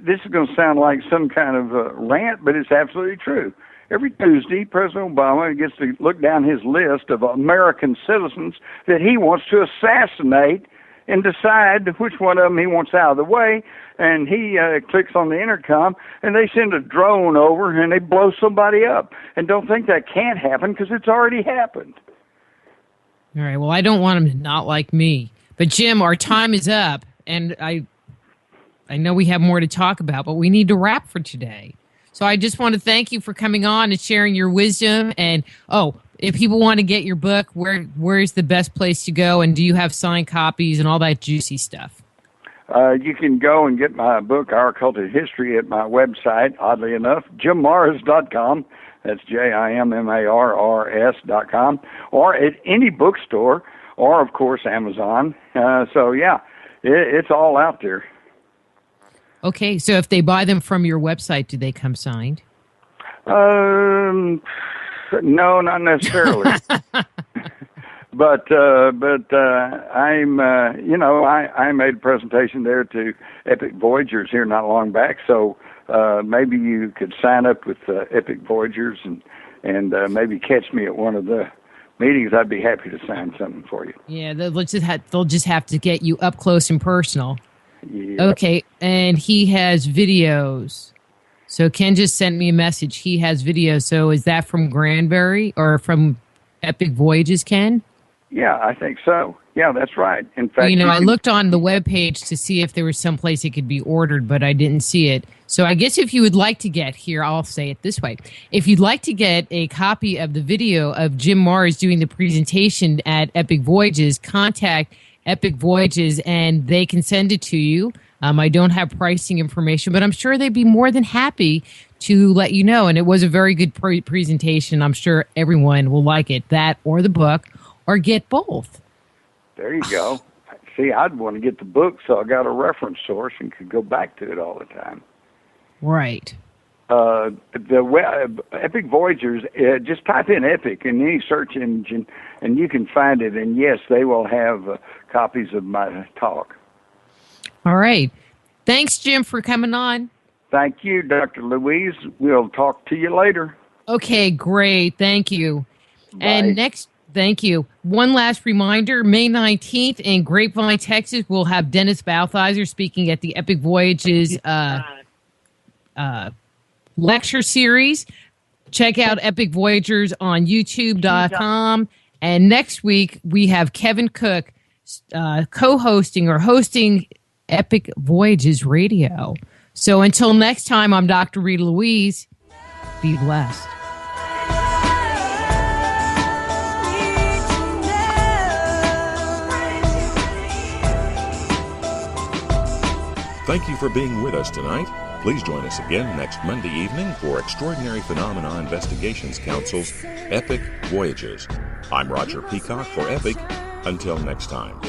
This is going to sound like some kind of rant, but it's absolutely true. Every Tuesday, President Obama gets to look down his list of American citizens that he wants to assassinate and decide which one of them he wants out of the way. And he clicks on the intercom, and they send a drone over, and they blow somebody up. And don't think that can't happen, because it's already happened. All right, well, I don't want him to not like me. But, Jim, our time is up, and I know we have more to talk about, but we need to wrap for today. So I just want to thank you for coming on and sharing your wisdom. And, if people want to get your book, where's the best place to go? And do you have signed copies and all that juicy stuff? You can go and get my book, Our Occulted History, at my website, oddly enough, jimmars.com. That's JIMMARRS.com. Or at any bookstore, or, of course, Amazon. It's all out there. Okay, so if they buy them from your website, do they come signed? No, not necessarily. But I made a presentation there to Epic Voyagers here not long back, so maybe you could sign up with Epic Voyagers and maybe catch me at one of the meetings. I'd be happy to sign something for you. Yeah, they'll just have to get you up close and personal. Yeah. Okay, and he has videos. So Ken just sent me a message. He has videos. So is that from Granbury or from Epic Voyages, Ken? Yeah, I think so. Yeah, that's right. In fact, I looked on the webpage to see if there was some place it could be ordered, but I didn't see it. So I guess if you would like to get here, I'll say it this way. If you'd like to get a copy of the video of Jim Mars doing the presentation at Epic Voyages, contact Epic Voyages and they can send it to you. I don't have pricing information, but I'm sure they'd be more than happy to let you know. And it was a very good presentation. I'm sure everyone will like it, that or the book, or get both. There you go. See, I'd want to get the book so I got a reference source and could go back to it all the time. Right. Epic Voyagers, just type in Epic in any search engine and you can find it. And yes, they will have copies of my talk. All right. Thanks, Jim, for coming on. Thank you, Dr. Louise. We'll talk to you later. Okay, great. Thank you. Bye. And Thank you. One last reminder, May 19th in Grapevine, Texas, we'll have Dennis Balthazar speaking at the Epic Voyages lecture series. Check out Epic Voyagers on youtube.com. And next week, we have Kevin Cook co-hosting or hosting Epic Voyages Radio. So until next time, I'm Dr. Rita Louise. Be blessed. Thank you for being with us tonight. Please join us again next Monday evening for Extraordinary Phenomena Investigations Council's Epic Voyages. I'm Roger Peacock for Epic. Until next time.